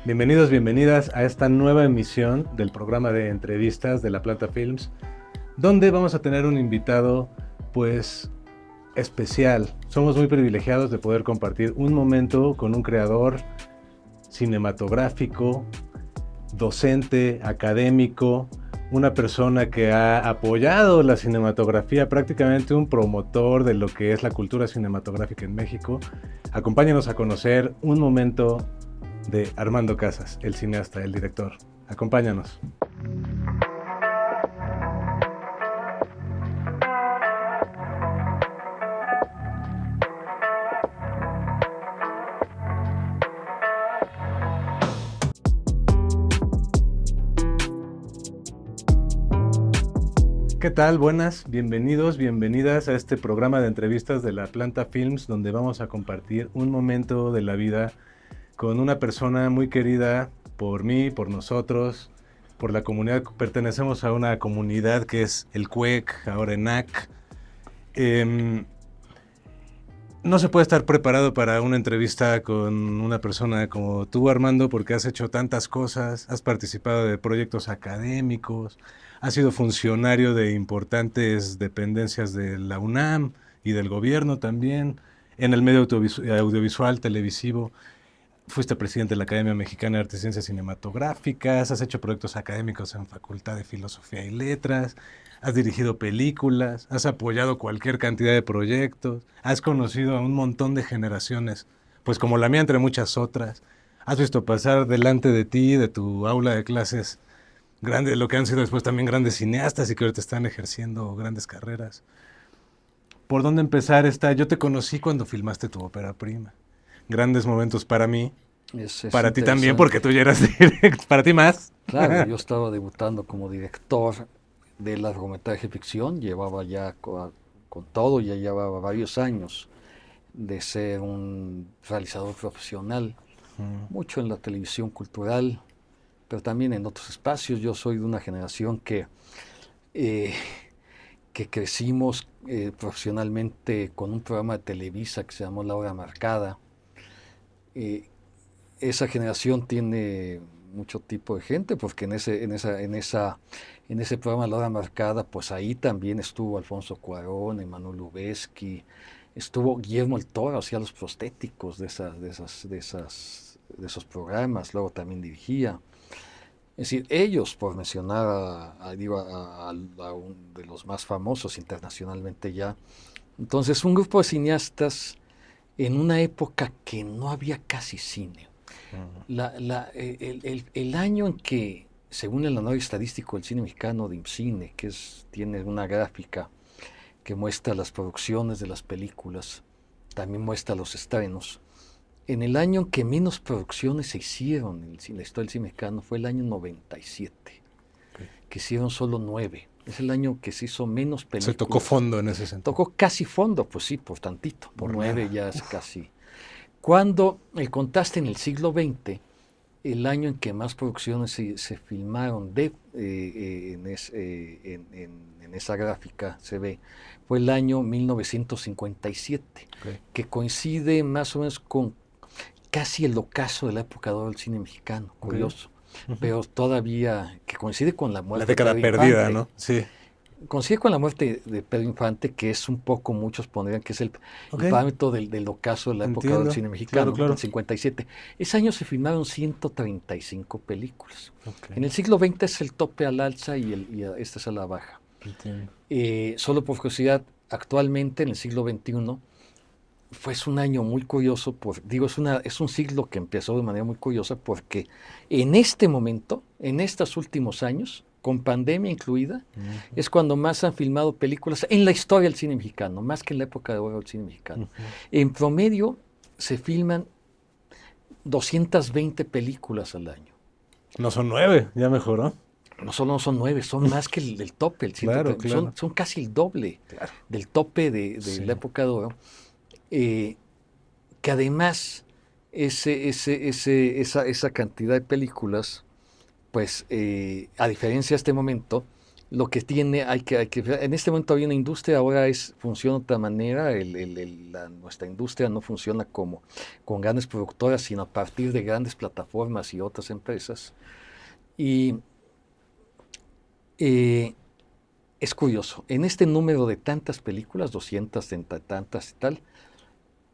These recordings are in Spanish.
Bienvenidos, bienvenidas a esta nueva emisión del programa de entrevistas de La Planta Films, donde vamos a tener un invitado, pues, especial. Somos muy privilegiados de poder compartir un momento con un creador cinematográfico, docente, académico, una persona que ha apoyado la cinematografía, prácticamente un promotor de lo que es la cultura cinematográfica en México. Acompáñanos a conocer un momento de Armando Casas, el cineasta, el director. Acompáñanos. ¿Qué tal? Buenas, bienvenidos, bienvenidas a este programa de entrevistas de La Planta Films, donde vamos a compartir un momento de la vida con una persona muy querida por mí, por nosotros, por la comunidad. Pertenecemos a una comunidad que es el CUEC, ahora ENAC. No se puede estar preparado para una entrevista con una persona como tú, Armando, porque has hecho tantas cosas, has participado de proyectos académicos, has sido funcionario de importantes dependencias de la UNAM y del gobierno también, en el medio audiovisual, televisivo. Fuiste presidente de la Academia Mexicana de Artes y Ciencias Cinematográficas, has hecho proyectos académicos en Facultad de Filosofía y Letras, has dirigido películas, has apoyado cualquier cantidad de proyectos, has conocido a un montón de generaciones, pues como la mía entre muchas otras. Has visto pasar delante de ti, de tu aula de clases, lo que han sido después también grandes cineastas y que ahorita están ejerciendo grandes carreras. ¿Por dónde empezar esta? Yo te conocí cuando filmaste tu ópera prima. Grandes momentos para mí, Es para ti también, interesante. porque tú ya eras directo, para ti más. Claro, yo estaba debutando como director de largometraje ficción, llevaba ya con todo, ya llevaba varios años de ser un realizador profesional, mucho en la televisión cultural, pero también en otros espacios. Yo soy de una generación eh, que crecimos profesionalmente con un programa de Televisa que se llamó La Hora Marcada. Eh, Esa generación tiene mucho tipo de gente, porque en ese programa La Hora Marcada, pues ahí también estuvo Alfonso Cuarón, Emanuel Lubezki, estuvo Guillermo el Toro, hacía los prostéticos de esos programas, luego también dirigía. Es decir, ellos, por mencionar a un de los más famosos internacionalmente ya. Entonces, un grupo de cineastas en una época que no había casi cine. El año en que, según el anuario estadístico del cine mexicano de IMCINE, tiene una gráfica que muestra las producciones de las películas, también muestra los estrenos, en el año en que menos producciones se hicieron en la historia del cine mexicano fue el año 97, que hicieron solo 9. Es el año que se hizo menos películas. Se tocó fondo en ese sentido. Tocó casi fondo, pues sí, por tantito, por 9 nada. ya es casi. Cuando el contraste en el siglo XX, el año en que más producciones se filmaron en esa gráfica se ve, fue el año 1957, que coincide más o menos con casi el ocaso de la época de oro del cine mexicano, curioso, pero todavía que coincide con la muerte La década de Pedro perdida, Infante. ¿no? Sí. Coincide con la muerte de Pedro Infante, que es un poco, muchos pondrían que es el parámetro del ocaso de la época del cine mexicano, claro. del 57. Ese año se filmaron 135 películas. Okay. En el siglo XX es el tope al alza y este es a la baja. Solo por curiosidad, actualmente en el siglo XXI fue un año muy curioso, es un siglo que empezó de manera muy curiosa porque en este momento, en estos últimos años, con pandemia incluida, es cuando más han filmado películas en la historia del cine mexicano, más que en la época de oro del cine mexicano. En promedio se filman 220 películas al año. No son 9, ya mejoró. No solo no son 9, son más que el tope. Claro. Son casi el doble del tope de la época de oro. Que además esa cantidad de películas, pues a diferencia de este momento, lo que tiene, en este momento hay una industria, ahora funciona de otra manera, nuestra industria no funciona como con grandes productoras, sino a partir de grandes plataformas y otras empresas. Y es curioso, en este número de tantas películas, 230 y tantas y tal,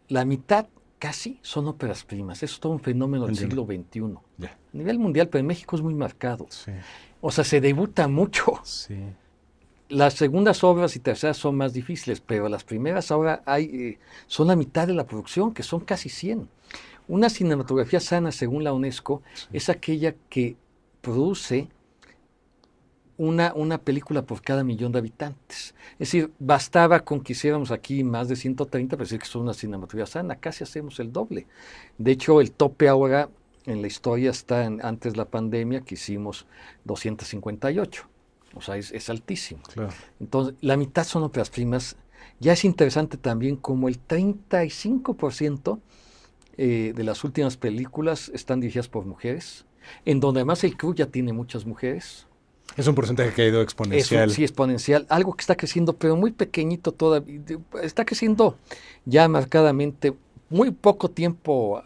la mitad casi son óperas primas. Eso es todo un fenómeno del siglo XXI. Yeah. A nivel mundial, pero en México es muy marcado. Sí. O sea, se debuta mucho. Sí. Las segundas obras y terceras son más difíciles, pero las primeras ahora son la mitad de la producción, que son casi 100. Una cinematografía sana, según la UNESCO, es aquella que produce una película por cada 1.000.000 de habitantes. Es decir, bastaba con que hiciéramos aquí más de 130 para decir que es una cinematografía sana, casi hacemos el doble. De hecho, el tope ahora en la historia está antes de la pandemia, que hicimos 258. O sea, es altísimo. Claro. Entonces, la mitad son óperas primas. Ya es interesante también como el 35% de las últimas películas están dirigidas por mujeres, en donde además el crew ya tiene muchas mujeres. Es un porcentaje que ha ido exponencial. Sí, exponencial. Algo que está creciendo, pero muy pequeñito todavía. Está creciendo ya marcadamente. Muy poco tiempo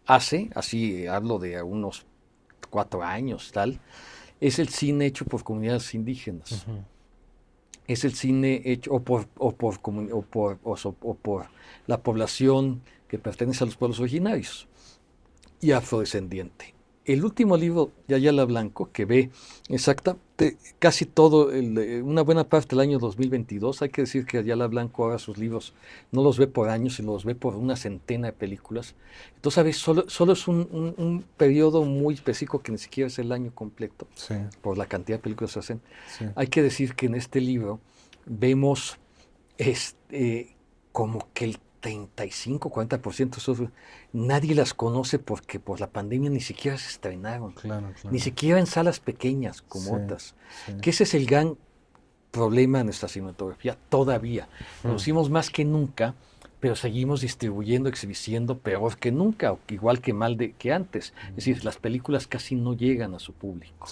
así hablo de unos 4 años, tal, es el cine hecho por comunidades indígenas. Uh-huh. Es el cine hecho o por la población que pertenece a los pueblos originarios y afrodescendiente. El último libro de Ayala Blanco, que ve exactamente casi todo, una buena parte del año 2022, hay que decir que Ayala Blanco ahora sus libros no los ve por años, sino los ve por una centena de películas. Entonces, ¿sabes? Solo es un periodo muy específico que ni siquiera es el año completo, sí, por la cantidad de películas que se hacen. Sí. Hay que decir que en este libro vemos como que el 35-40% nadie las conoce porque por la pandemia ni siquiera se estrenaron, claro. Ni siquiera en salas pequeñas como otras, que ese es el gran problema de nuestra cinematografía todavía. Producimos más que nunca, pero seguimos distribuyendo, exhibiendo peor que nunca, o igual que que antes. Es decir, las películas casi no llegan a su público.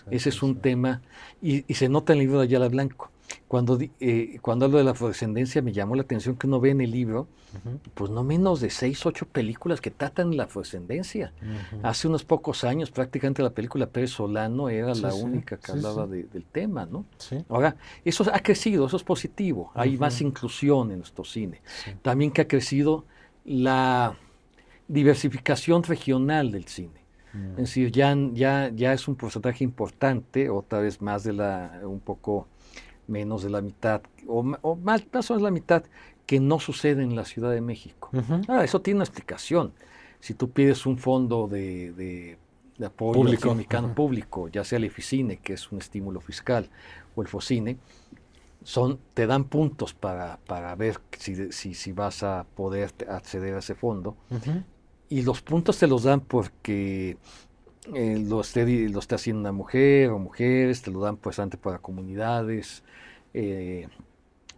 Ese es un tema, y se nota en el libro de Ayala Blanco. Cuando hablo de la afrodescendencia, me llamó la atención que uno ve en el libro, pues no menos de 6, 8 películas que tratan la afrodescendencia. Hace unos pocos años, prácticamente la película Pérez Solano era la única que hablaba del tema, ¿no? Sí. Ahora, eso ha crecido, eso es positivo. Hay más inclusión en nuestro cine. También que ha crecido la diversificación regional del cine. Es decir, ya es un porcentaje importante, otra vez más un poco menos de la mitad, o más o menos la mitad, que no sucede en la Ciudad de México. Eso tiene una explicación. Si tú pides un fondo de apoyo público, mexicano público, ya sea el EFICINE, que es un estímulo fiscal, o el FOCINE, te dan puntos para ver si vas a poder acceder a ese fondo. Y los puntos te los dan porque lo esté haciendo una mujer o mujeres, te lo dan pues antes para comunidades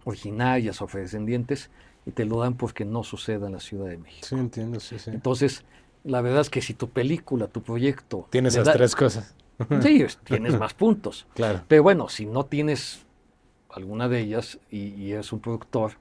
originarias o afrodescendientes, y te lo dan porque no suceda en la Ciudad de México. Sí, entiendo, sí. Entonces, la verdad es que si tu película, tu proyecto... Tienes esas 3 cosas. Sí, tienes más puntos. Claro. Pero bueno, si no tienes alguna de ellas y eres un productor,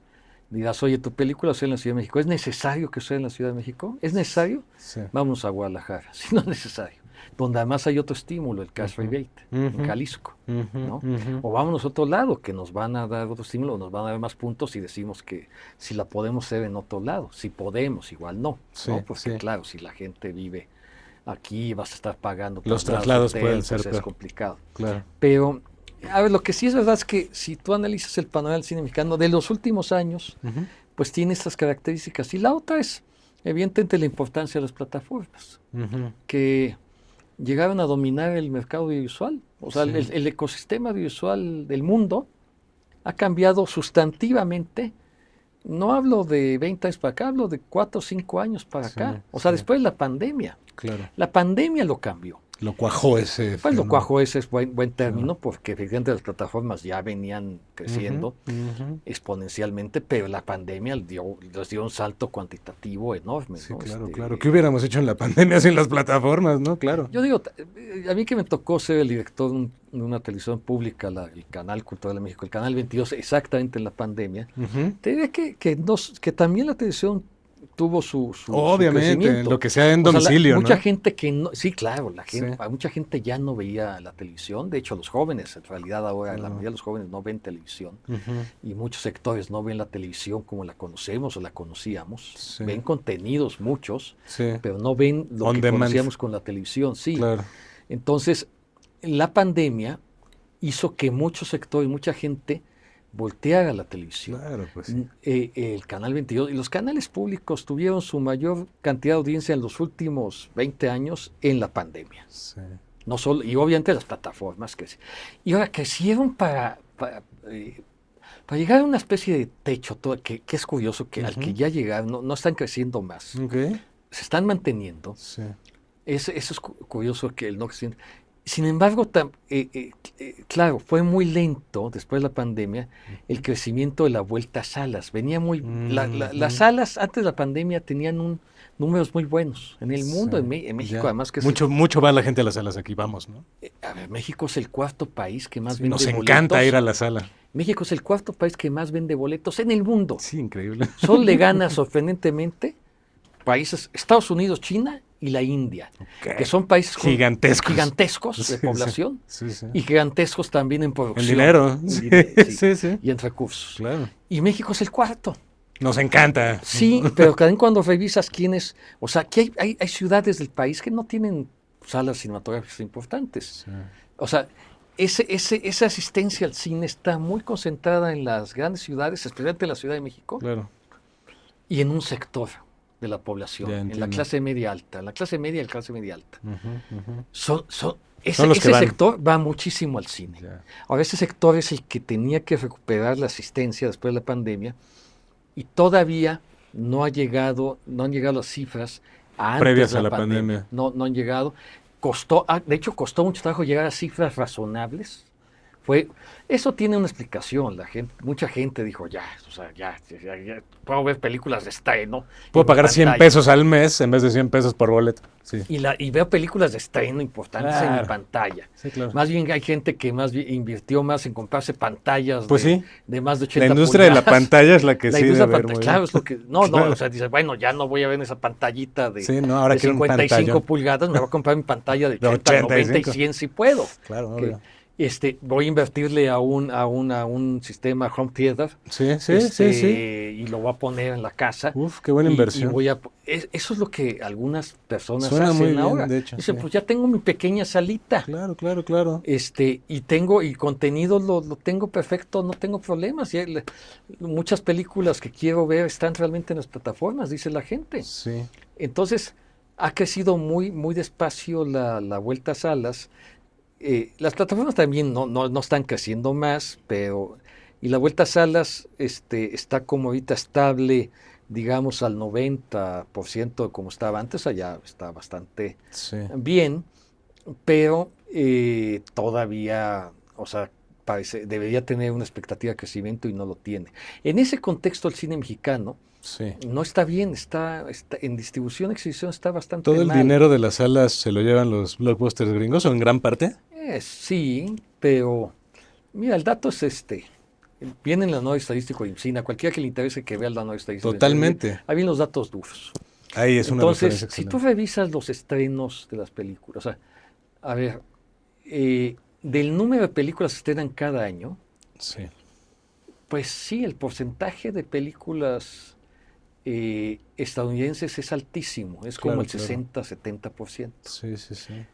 dirás, oye, tu película sucede en la Ciudad de México, ¿es necesario que suceda en la Ciudad de México? ¿Es necesario? Sí. Vamos a Guadalajara, si no es necesario. Donde además hay otro estímulo, el cash rebate, en Jalisco, ¿no? O vámonos a otro lado, que nos van a dar otro estímulo, nos van a dar más puntos y decimos que si la podemos hacer en otro lado, si podemos, igual no, ¿no? Porque claro, si la gente vive aquí vas a estar pagando los traslados pueden ser es complicado. Claro. Pero, a ver, lo que sí es verdad es que si tú analizas el panorama del cine mexicano de los últimos años, pues tiene estas características. Y la otra es, evidentemente, la importancia de las plataformas, que llegaron a dominar el mercado audiovisual. O sea, el ecosistema audiovisual del mundo ha cambiado sustantivamente. No hablo de 20 años para acá, hablo de 4 o 5 años para acá. O sea, después de la pandemia. Claro. La pandemia lo cambió. Lo cuajó ese Pues lo fenómeno. cuajo ese es buen término, porque efectivamente las plataformas ya venían creciendo exponencialmente, pero la pandemia les dio un salto cuantitativo enorme, Sí, ¿no? claro. ¿Qué hubiéramos hecho en la pandemia sin las plataformas, no? Claro. Yo digo, a mí que me tocó ser el director de una televisión pública, el Canal Cultural de México, el Canal 22, exactamente en la pandemia, te diré que también la televisión tuvo su Obviamente, crecimiento. lo que sea en O sea, domicilio, mucha ¿no? gente que no, sí, claro, Sí. mucha gente ya no veía la televisión. De hecho, los jóvenes, en realidad ahora la Ah. mayoría de los jóvenes no ven televisión Ujú. y muchos sectores no ven la televisión como la conocemos o la conocíamos. Sí. Ven contenidos muchos, Sí, pero no ven lo On que demand. conocíamos con la televisión. Sí. claro. Entonces, la pandemia hizo que muchos sectores, mucha gente volteara a la televisión. Claro, pues sí. El Canal 22 y los canales públicos tuvieron su mayor cantidad de audiencia en los últimos 20 años en la pandemia. Sí. No solo, y obviamente las plataformas y ahora crecieron para llegar a una especie de techo, que es curioso, que al que ya llegaron, no están creciendo más, Ok. se están manteniendo. Sí. Eso es curioso que el no crecimiento. Sin embargo, claro, fue muy lento después de la pandemia el crecimiento de la vuelta a salas. Venía las salas antes de la pandemia tenían números muy buenos en el mundo, Sí, en México, ya. además que Mucho va la gente a las salas aquí, vamos, ¿no? a ver, México es el cuarto país que más Sí, vende nos boletos. encanta ir a la sala. México es el cuarto país que más vende boletos en el mundo. Sí, increíble. Solo le gana sorprendentemente países, Estados Unidos, China y la India, Ok. que son países Gigantescos. de Sí, población sí, sí. y gigantescos también en producción. En dinero. En Sí, dinero, sí, sí. y en recursos. Claro. Y México es el cuarto. Nos encanta. Sí, pero también cuando revisas quiénes, o sea, que hay ciudades del país que no tienen salas cinematográficas importantes. Sí. O sea, esa asistencia al cine está muy concentrada en las grandes ciudades, especialmente en la Ciudad de México, Claro. y en un sector de la población, Ya en la entiendo. clase media alta, la clase media y la clase media alta. Son Ese los que van. sector va muchísimo al cine. Ya. Ahora, ese sector es el que tenía que recuperar la asistencia después de la pandemia y todavía no han llegado las cifras antes Previas de a la pandemia. No han llegado. De hecho, costó mucho trabajo llegar a cifras razonables. Eso tiene una explicación. Mucha gente dijo, ya, puedo ver películas de estreno. Puedo en pagar mi 100 pantalla. pesos al mes en vez de 100 pesos por boleto. Sí. Y veo películas de estreno importantes en mi Claro. pantalla. Sí, claro. Más bien hay gente que más bien invirtió más en comprarse pantallas Pues sí. de más de 80 La industria de la pulgadas. pantalla es la que La sí industria debe de ver muy claro, bien. es lo que. Claro. O sea, dices, bueno, ya no voy a ver en esa pantallita de, Sí, no, ahora de quiero un 55 pantallón. pulgadas, me voy a comprar mi pantalla de De 80, 90 y 85. 100 si puedo. Claro, Que, obvio. voy a invertirle a un sistema home theater. Sí. Y lo voy a poner en la casa. Uf, qué buena inversión. Eso es lo que algunas personas Suena hacen muy bien, ahora. de hecho, Dicen, sí. pues ya tengo mi pequeña salita. Claro. Y contenido lo tengo perfecto, no tengo problemas. Muchas películas que quiero ver están realmente en las plataformas, dice la gente. Sí. Entonces, ha crecido muy, muy despacio la vuelta a salas. Las plataformas también no están creciendo más, y la vuelta a salas está como ahorita estable, digamos, al 90% como estaba antes, allá está bastante bien, pero todavía, o sea, debería tener una expectativa de crecimiento y no lo tiene. En ese contexto, el cine mexicano no está bien, está en distribución y exhibición está bastante ¿Todo el mal. dinero de las salas se lo llevan los blockbusters gringos o en gran parte? Sí, pero mira, el dato es viene en la nueva estadística de IMCINA, cualquiera que le interese que vea la nueva estadística. Totalmente. Ahí vienen los datos duros. Ahí es una Entonces, referencia si excelente. tú revisas los estrenos de las películas, o sea, a ver, del número de películas que estrenan cada año, Sí. pues sí, el porcentaje de películas estadounidenses es altísimo, es como el 60-70%. Sí.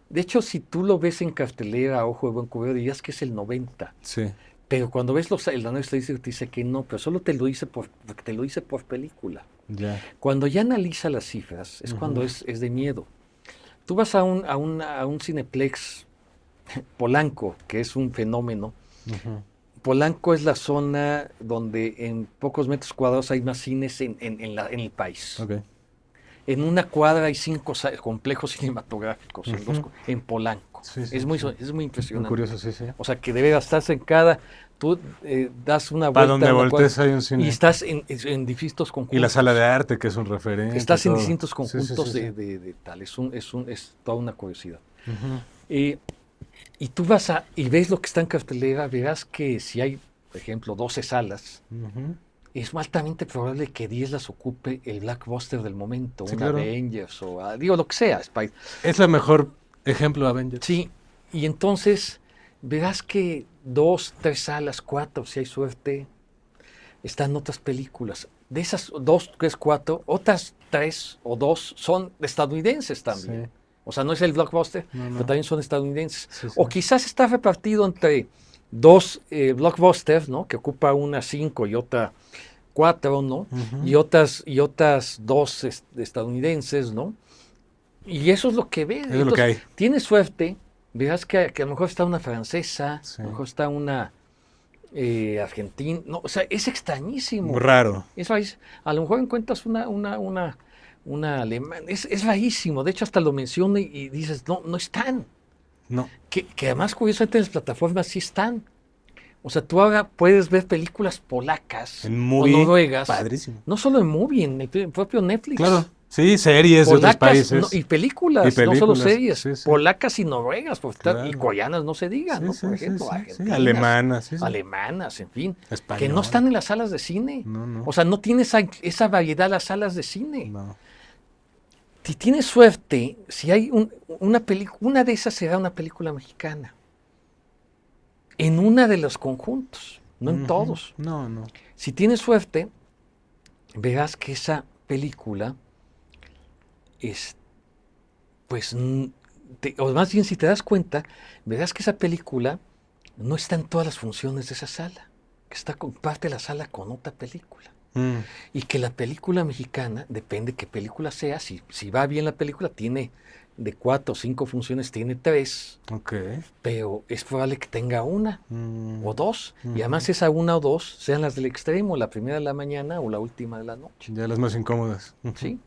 De hecho, si tú lo ves en cartelera a ojo de buen cubero, dirías que es el 90%. Sí. Pero cuando ves el nueva estadística te dice que no, pero solo te lo dice porque te lo dice por película. Ya. Cuando ya analiza las cifras, es cuando es de miedo. Tú vas a un Cineplex Polanco, que es un fenómeno. Polanco es la zona donde en pocos metros cuadrados hay más cines en el país. Okay. en una cuadra hay 5 complejos cinematográficos en Polanco. Sí, Es muy impresionante. Muy curioso, sí, sí. O sea, que debe estarse en cada... Tú das una Para vuelta... donde voltees hay un cine. Y estás en distintos conjuntos. Y la sala de arte, que es un referente. Estás en todo. distintos conjuntos Sí. de tal. Es toda una curiosidad. Y tú vas y ves lo que está en cartelera, verás que si hay, por ejemplo, 12 salas, es altamente probable que 10 las ocupe el blockbuster del momento, Sí, un claro. Avengers o digo lo que sea. Es la mejor ejemplo Avengers. Sí, y entonces verás que 2, 3 salas, 4, si hay suerte, están otras películas. De esas 2, 3, 4, otras 3 o 2 son estadounidenses también. Sí. O sea, no es el blockbuster, No. pero también son estadounidenses. Sí. O quizás está repartido entre 2 blockbusters, ¿no? Que ocupa una 5 y otra 4, ¿no? Y otras 2 estadounidenses, ¿no? Y eso es lo que ves. Es lo que hay. Tienes suerte, verás que a lo mejor está una francesa, Sí. a lo mejor está una argentina, no, o sea, es extrañísimo. Muy raro. Es rarísimo. A lo mejor encuentras una alemana, es rarísimo. De hecho, hasta lo menciona y dices, no están. No. Que además, curiosamente, en las plataformas sí están. O sea, tú ahora puedes ver películas polacas En o Movie, noruegas. padrísimo. No solo en Movie, en el propio Netflix. Claro. Sí, series de otros países. Y películas, no solo series. Sí. Polacas y noruegas, Claro. y coreanas, no se diga, ¿no? Por ejemplo, argentinas, alemanas. alemanas, en fin. Español. Que no están en las salas de cine. No. O sea, no tiene esa variedad las salas de cine. No. Si tienes suerte, si hay una de esas será una película mexicana. En una de los conjuntos, no en todos. No. Si tienes suerte, verás que esa película o más bien si te das cuenta, verás que esa película no está en todas las funciones de esa sala, que comparte la sala con otra película. Y que la película mexicana, depende qué película sea, si va bien la película, tiene de 4 o 5 funciones, tiene 3. Ok. Pero es probable que tenga 1 o 2. Y además esa 1 o 2 sean las del extremo, la primera de la mañana o la última de la noche. Ya las más incómodas. ¿Sí?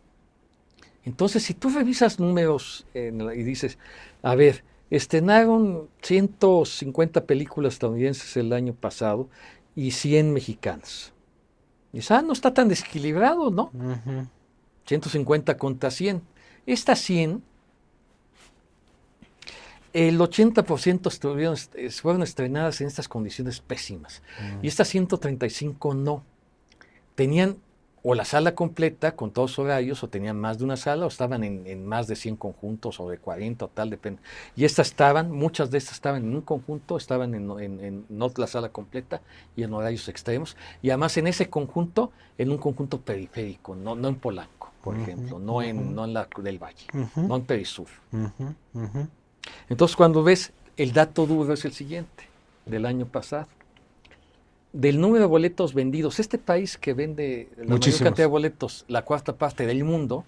Entonces, si tú revisas números y dices, a ver, estrenaron 150 películas estadounidenses el año pasado y 100 mexicanas. Y no está tan desequilibrado, ¿no? 150 contra 100. Estas 100, el 80% fueron estrenadas en estas condiciones pésimas. Y estas 135 no. Tenían o la sala completa con todos los horarios, o tenían más de una sala, o estaban en más de 100 conjuntos, o de 40, o tal, depende. Y muchas de estas estaban en un conjunto, estaban en no la sala completa, y en horarios extremos, y además en ese conjunto, en un conjunto periférico, no en Polanco, por ejemplo, no en la del Valle, no en Perisur. Entonces, cuando ves, el dato duro es el siguiente, del año pasado. Del número de boletos vendidos, este país que vende la mayor cantidad de boletos, la 4ª parte del mundo,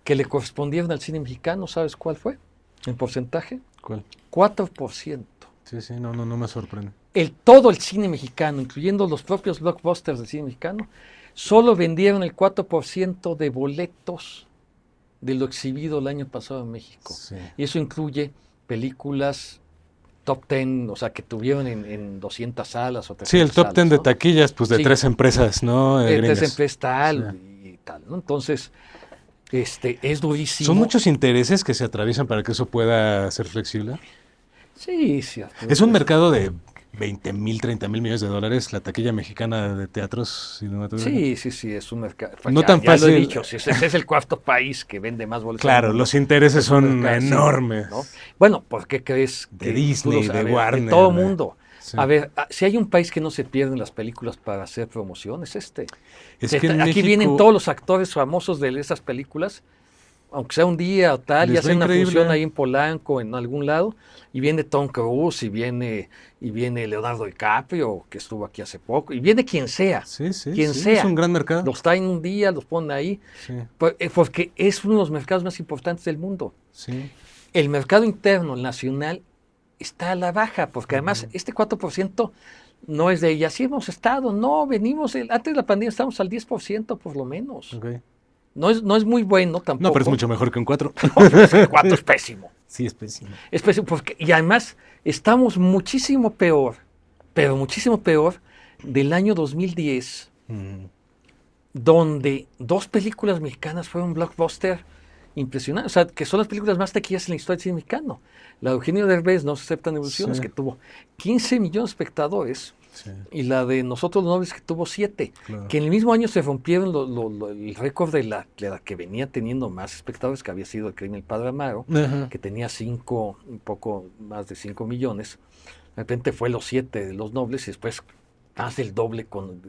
que le correspondieron al cine mexicano, ¿sabes cuál fue? ¿En porcentaje? ¿Cuál? 4%. Sí, no me sorprende. Todo el cine mexicano, incluyendo los propios blockbusters del cine mexicano, solo vendieron el 4% de boletos de lo exhibido el año pasado en México. Sí. Y eso incluye películas top 10, o sea, que tuvieron en 200 salas o 300 Sí, el top 10 salas, de ¿no? taquillas, pues de 3 empresas, ¿no? De 3 gringas. empresas tal y tal, ¿no? Entonces, es durísimo. ¿Son muchos intereses que se atraviesan para que eso pueda ser flexible? Sí, cierto. Es un mercado de 20,000, 30,000 millones de dólares, la taquilla mexicana de teatros cinematográficos. Sí, es un mercado. No tan ya fácil. Lo he dicho, ese es el 4º país que vende más boletos. Claro, los intereses son enormes. ¿No? Bueno, ¿por qué crees que de Disney, de Warner, de todo el mundo? Sí. A ver, si hay un país que no se pierden las películas para hacer promoción, es este. Es que en aquí México vienen todos los actores famosos de esas películas, aunque sea un día o tal, y hacen una función ahí en Polanco, en algún lado, y viene Tom Cruise, y viene Leonardo DiCaprio, que estuvo aquí hace poco, y viene quien sea. Quien sea. Es un gran mercado. Los traen un día, los ponen ahí, porque es uno de los mercados más importantes del mundo. Sí. El mercado interno, el nacional, está a la baja, porque además este 4% no es de ella. Sí hemos estado, no, venimos, antes de la pandemia estábamos al 10% por lo menos. Okay. No es muy bueno tampoco. No, pero es mucho mejor que un 4. Es que el 4 es pésimo. Sí, es pésimo. Es pésimo y además estamos muchísimo peor, pero muchísimo peor del año 2010, donde 2 películas mexicanas fueron blockbuster impresionantes, o sea, que son las películas más taquilleras en la historia del cine mexicano. La de Eugenio Derbez, No se aceptan evoluciones, Sí. que tuvo 15 millones de espectadores, Sí, y la de Nosotros los Nobles, que tuvo 7, claro. que en el mismo año se rompieron el récord de la que venía teniendo más espectadores, que había sido El Crimen del Padre Amaro, Ajá. que tenía un poco más de 5 millones. De repente fue los 7 de Los Nobles y después más del doble con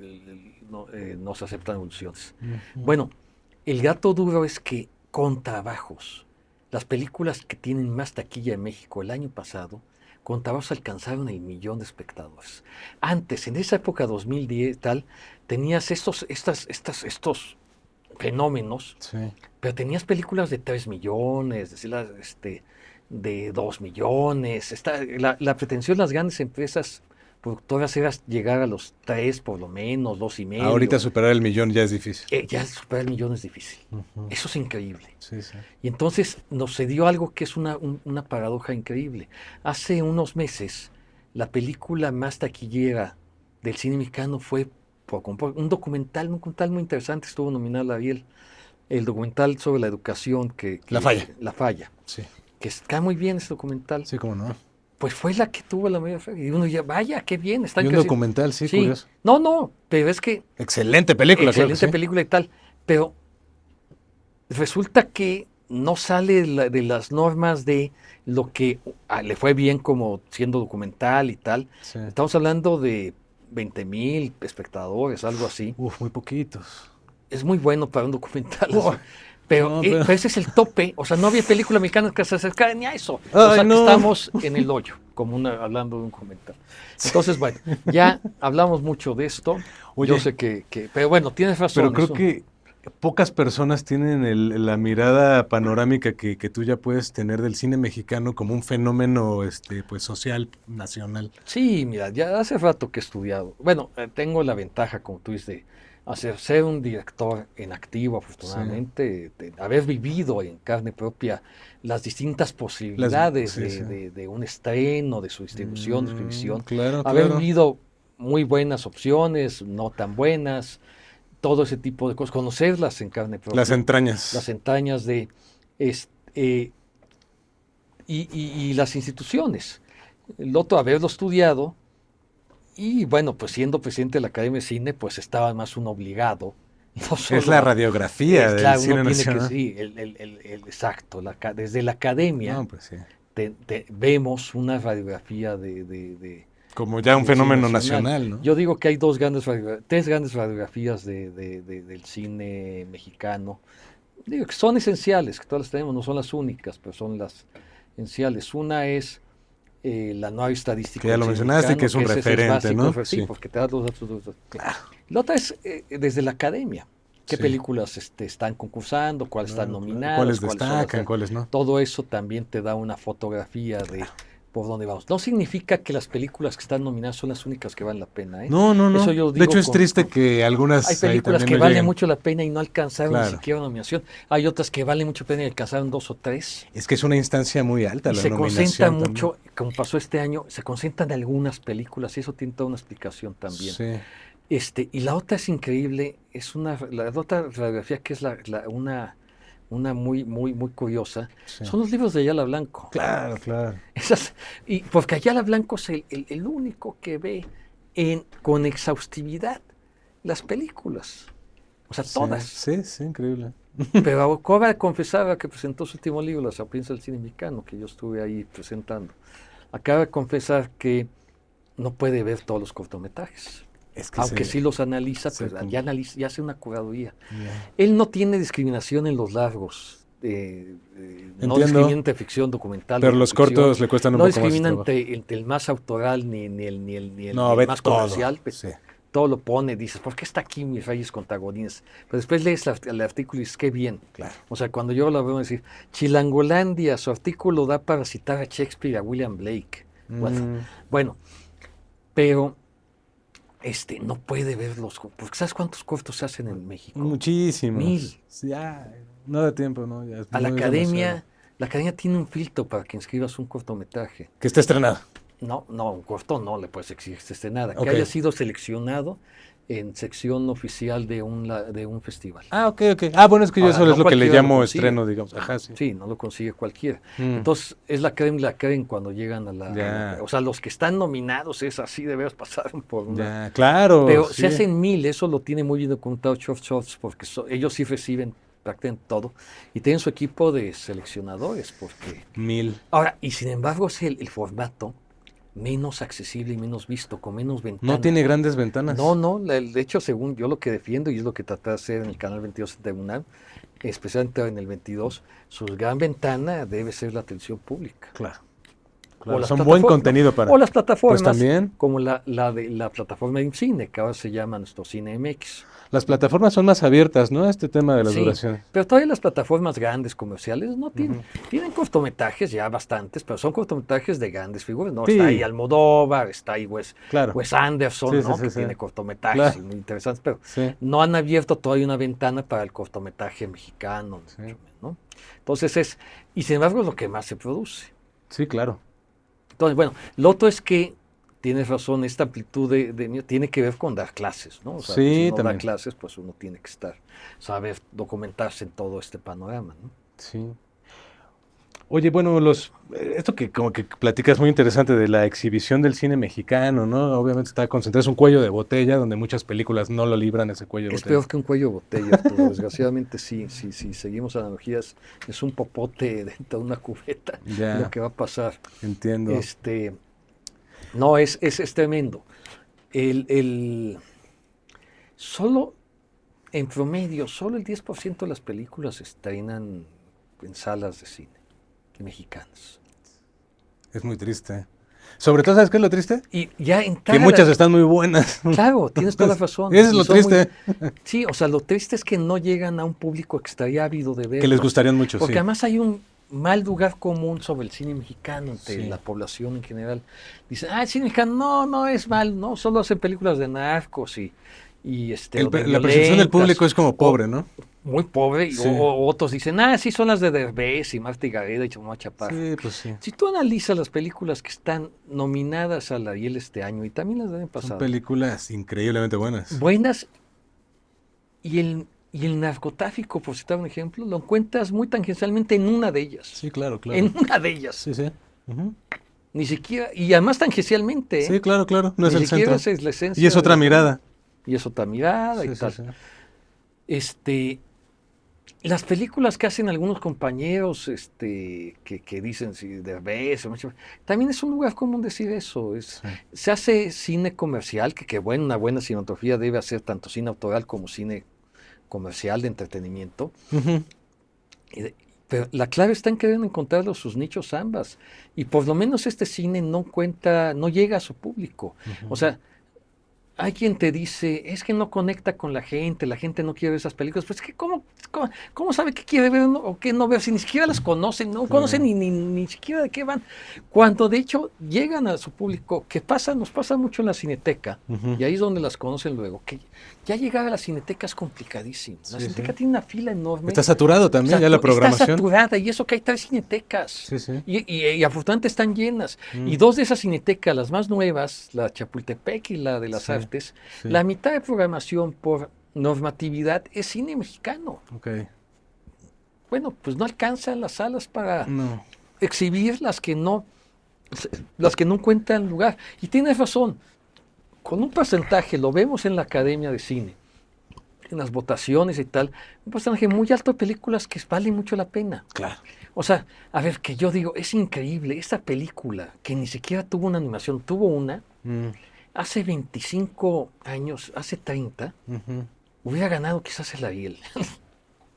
No se aceptan evoluciones. Bueno, el gato duro es que con trabajos, las películas que tienen más taquilla en México el año pasado, con trabajos alcanzaron el 1,000,000 de espectadores. Antes, en esa época 2010 tal, tenías estos fenómenos, Sí. pero tenías películas de 3 millones, de 2 millones. La pretensión de las grandes empresas productoras era llegar a los 3 por lo menos, 2,5. Ahorita superar el 1,000,000 ya es difícil. Ya superar el 1,000,000 es difícil. Eso es increíble. Sí, sí. Y entonces nos dio algo que es una paradoja increíble. Hace unos meses, la película más taquillera del cine mexicano fue un documental muy interesante, estuvo nominado al Ariel, el documental sobre la educación La Falla. La Falla, Sí, que está muy bien ese documental. sí, cómo no. Pues fue la que tuvo la mayor feria. Y uno ya, vaya, qué bien. Está Y un creciendo. documental, sí, curioso. No, pero es que Excelente película, claro que excelente sí. película y tal, pero resulta que no sale de las normas de lo que le fue bien como siendo documental y tal. Sí. Estamos hablando de 20,000 espectadores, algo así. Uf, muy poquitos. Es muy bueno para un documental. Oh, así. Pero, no, pero- pero ese es el tope. O sea, no había película mexicana que se acercara ni a eso. Ay, O sea, no. que estamos en el hoyo, como hablando de un comentario. Entonces, bueno, ya hablamos mucho de esto. Oye. Yo sé pero bueno, tienes razón. Pero creo eso. que pocas personas tienen la mirada panorámica que tú ya puedes tener del cine mexicano como un fenómeno pues social, nacional. Sí, mira, ya hace rato que he estudiado. Bueno, tengo la ventaja, como tú dices, de ser un director en activo, afortunadamente, de haber vivido en carne propia las distintas posibilidades sí. de un estreno, de su distribución, de su exhibición. Claro, Haber claro. vivido muy buenas opciones, no tan buenas, todo ese tipo de cosas, conocerlas en carne propia. Las entrañas. Las entrañas y las instituciones. El otro, haberlo estudiado, y bueno, pues siendo presidente de la Academia de Cine, pues estaba más un obligado. No solo Es la radiografía del claro, cine uno tiene nacional. sí, exacto, desde la academia No, pues sí. vemos una radiografía de Como ya un del cine fenómeno nacional, ¿no? Yo digo que hay tres grandes radiografías del cine mexicano. Digo que son esenciales, que todas las tenemos, no son las únicas, pero son las esenciales. Una es la nueva estadística. Que ya lo del cine mencionaste, mexicano, que es un ese referente, básico, ¿no? sí, Sí. porque te da los datos. Claro. La otra es desde la academia. ¿Qué Sí. películas están concursando? ¿Cuáles están Claro, nominadas? ¿Cuáles son destacan? las- ¿Cuáles no? Todo eso también te da una fotografía de por dónde vamos. No significa que las películas que están nominadas son las únicas que valen la pena, ¿eh? No, no, no. Eso yo De digo hecho, es triste que algunas hay ahí películas también que no valen llegan. mucho la pena y no alcanzaron Claro. ni siquiera una nominación. Hay otras que valen mucho la pena y alcanzaron 2 o 3. Es que es una instancia muy alta Y la se concentra nominación también. mucho, como pasó este año, se concentran en algunas películas y eso tiene toda una explicación también. Sí. Y la otra es increíble, la otra radiografía que es una muy, muy, muy curiosa, Sí. son los libros de Ayala Blanco. Claro, claro. Y porque Ayala Blanco es el único que ve con exhaustividad las películas. O sea, todas. Sí, sí, increíble. Pero acaba de confesar que presentó su último libro, La Sapienza del Cine Mexicano, que yo estuve ahí presentando. Acaba de confesar que no puede ver todos los cortometrajes. Es que Aunque sí los analiza, se pues ya hace una curaduría. Ya. Él no tiene discriminación en los largos. No Entiendo. discrimina entre ficción, documental. Pero los ficción. cortos le cuestan un No poco más de discrimina trabajo. entre el más autoral ni el No, ve más todo. comercial. Pues, Sí. todo lo pone, dices, ¿por qué está aquí Mis Reyes contra Godines? Pero después lees el artículo y dices, qué bien. Claro. O sea, cuando yo lo veo decir, Chilangolandia, su artículo da para citar a Shakespeare y a William Blake. Bueno, pero no puede ver porque ¿sabes cuántos cortos se hacen en México? Muchísimos. 1000. Sí, ya, no da tiempo, ¿no? Ya, A no es demasiado. la academia tiene un filtro para que inscribas un cortometraje. Que esté estrenado. No, un corto no le puedes exigir que esté nada. Ok. Que haya sido seleccionado en sección oficial de un festival. Ah, ok. Ah, bueno, es que yo Ahora, eso no es lo que le cualquiera lo llamo consigue. estreno, digamos. Ajá, sí. Sí, no lo consigue cualquiera. Mm. Entonces, es la creen cuando llegan Ya. o sea, los que están nominados es así, de veras pasaron por una. Ya, claro. Pero sí. se hacen 1000, eso lo tiene muy bien documentado Geoff Schwartz, porque ellos sí reciben prácticamente todo y tienen su equipo de seleccionadores. 1000. Ahora, y sin embargo, es el formato menos accesible y menos visto, con menos ventanas. No tiene grandes ventanas. No, de hecho, según yo lo que defiendo, y es lo que traté de hacer en el canal 22 de UNAM, especialmente en el 22, su gran ventana debe ser la atención pública. Claro. O las Son buen plataformas- contenido para. O las plataformas, Pues también. como la plataforma de IMCINE, que ahora se llama nuestro Cine MX. Las plataformas son más abiertas, ¿no? A este tema de las Sí, duraciones. pero todavía las plataformas grandes comerciales no tienen cortometrajes ya bastantes, pero son cortometrajes de grandes figuras, ¿no? Sí. Está ahí Almodóvar, está ahí Claro. Wes Anderson, Sí, ¿no? sí, Que sí. tiene cortometrajes Claro. muy interesantes, pero Sí. no han abierto todavía una ventana para el cortometraje mexicano, Sí. ¿no? Entonces y sin embargo es lo que más se produce. Sí, claro. Entonces, bueno, lo otro es que tienes razón, esta amplitud tiene que ver con dar clases, ¿no? O sea, Sí, si uno también. da clases, pues uno tiene que saber documentarse en todo este panorama, ¿no? Sí. Oye, bueno, esto que como que platicas es muy interesante de la exhibición del cine mexicano, ¿no? Obviamente está concentrado, es un cuello de botella donde muchas películas no lo libran ese cuello de Es botella. peor que un cuello de botella, Arturo. Desgraciadamente sí, seguimos analogías, es un popote dentro de una cubeta Ya. lo que va a pasar. Entiendo. No, es tremendo. Solo, en promedio, solo el 10% de las películas se estrenan en salas de cine mexicanas. Es muy triste. Sobre todo, ¿sabes qué es lo triste? Y ya en Que muchas están muy buenas. Claro, tienes toda la razón. Eso es Y lo son triste. Sí, o sea, lo triste es que no llegan a un público que estaría ávido de ver. Que les gustarían mucho, Porque sí. además hay un mal lugar común sobre el cine mexicano entre Sí. la población en general. Dicen, el cine mexicano no es mal, no, solo hacen películas de narcos y o de La percepción del público violentas, es como pobre, ¿no? muy pobre, Sí. o otros dicen, sí son las de Derbez y Marta y Gareda y Chomón Chaparro. Sí, pues sí. Si tú analizas las películas que están nominadas a la Ariel este año y también las del año Son pasado, películas increíblemente buenas. buenas, y el narcotráfico, por citar un ejemplo, lo encuentras muy tangencialmente en una de ellas. Sí, claro, claro. En una de ellas. Sí, sí. Ujú. Ni siquiera, y además tangencialmente, ¿eh? Sí, claro, claro. No es Ni el siquiera centro. esa es la esencia Y es de otra la- mirada. Y es otra mirada Sí, y sí, tal. sí. Las películas que hacen algunos compañeros que dicen si Derbez, también es un lugar común decir eso. Sí. Se hace cine comercial, que bueno, una buena cinematografía debe hacer tanto cine autoral como cine comercial de entretenimiento. Ujú. Pero la clave está en querer encontrar sus nichos ambas. Y por lo menos este cine no llega a su público. Ujú. O sea, hay quien te dice, es que no conecta con la gente no quiere ver esas películas. Pues es que ¿cómo sabe qué quiere ver o qué no ver? Si ni siquiera las conocen, no conocen ni siquiera de qué van. Cuando de hecho llegan a su público, nos pasa mucho en la Cineteca, Ujú. y ahí es donde las conocen luego, que ya llegar a la Cineteca es complicadísimo. La Sí, Cineteca sí. tiene una fila enorme. Está saturado también ya la Está programación. saturada, y eso que hay 3 cinetecas. Sí, sí. Y afortunadamente están llenas. Mm. Y 2 de esas cinetecas, las más nuevas, la Chapultepec y la de las Sí, Artes, sí. la mitad de programación por normatividad es cine mexicano. Ok. Bueno, pues no alcanzan las salas para No. exhibir las que no encuentran lugar. Y tienes razón, con un porcentaje, lo vemos en la Academia de Cine, en las votaciones y tal, un porcentaje muy alto de películas que valen mucho la pena. Claro. O sea, a ver, que yo digo, es increíble, esta película que ni siquiera tuvo una animación, tuvo una, Mm. hace 25 años, hace 30, Ujú. hubiera ganado quizás el Ariel.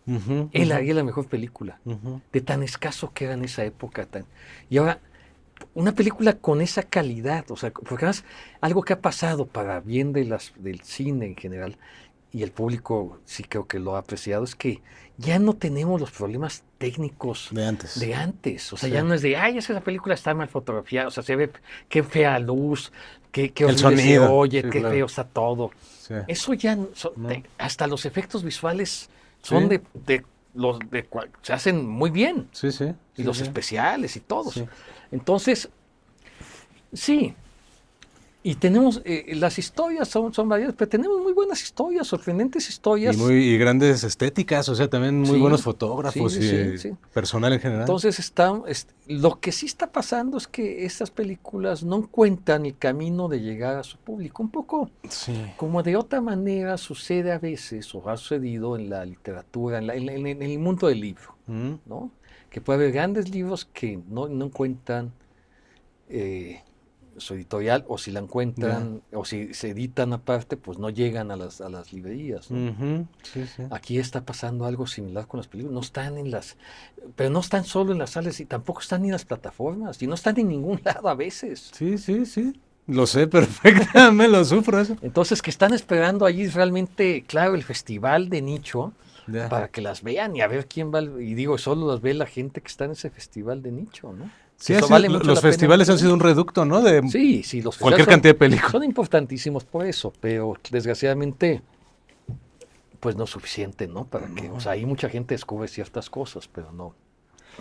Ujú. El Ariel, la mejor película, Ujú. de tan escaso que era en esa época. Y ahora, una película con esa calidad, o sea, porque además, algo que ha pasado para bien del cine en general, y el público sí creo que lo ha apreciado, es que ya no tenemos los problemas técnicos De antes. de antes. O sea, Sí. ya no es de, ay, esa película está mal fotografiada, o sea, se ve qué fea luz, qué El horrible se sonido. oye, Sí, qué claro. feo está todo. Sí. Eso ya, No. hasta los efectos visuales son Sí. se hacen muy bien. Sí, sí. Y sí, los sí. especiales y todos. Sí. Entonces, sí. Y tenemos, las historias son variadas, pero tenemos muy buenas historias, sorprendentes historias. Y grandes estéticas, o sea, también muy Sí, buenos fotógrafos sí, y sí. personal en general. Entonces, lo que sí está pasando es que estas películas no encuentran el camino de llegar a su público. Un poco sí. como de otra manera sucede a veces, o ha sucedido en la literatura, en el mundo del libro, Mm. ¿no? Que puede haber grandes libros que no encuentran su editorial, o si la encuentran, o si se editan aparte, pues no llegan a las librerías, ¿no? Ujú. Sí, sí. Aquí está pasando algo similar con las películas. No están pero no están solo en las salas y tampoco están en las plataformas y no están en ningún lado a veces. Sí, sí, sí. Lo sé perfectamente, lo sufro eso. Entonces, que están esperando allí realmente, claro, el festival de nicho Ya. para que las vean y a ver quién va. Y digo, solo las ve la gente que está en ese festival de nicho, ¿no? Sí, Eso ha sido- vale mucho los la pena. festivales han sido un reducto, ¿no? De Sí, los cualquier festivales cantidad de películas. son importantísimos por eso, pero desgraciadamente, pues no es suficiente, ¿no? Para que, o sea, ahí mucha gente descubre ciertas cosas, pero no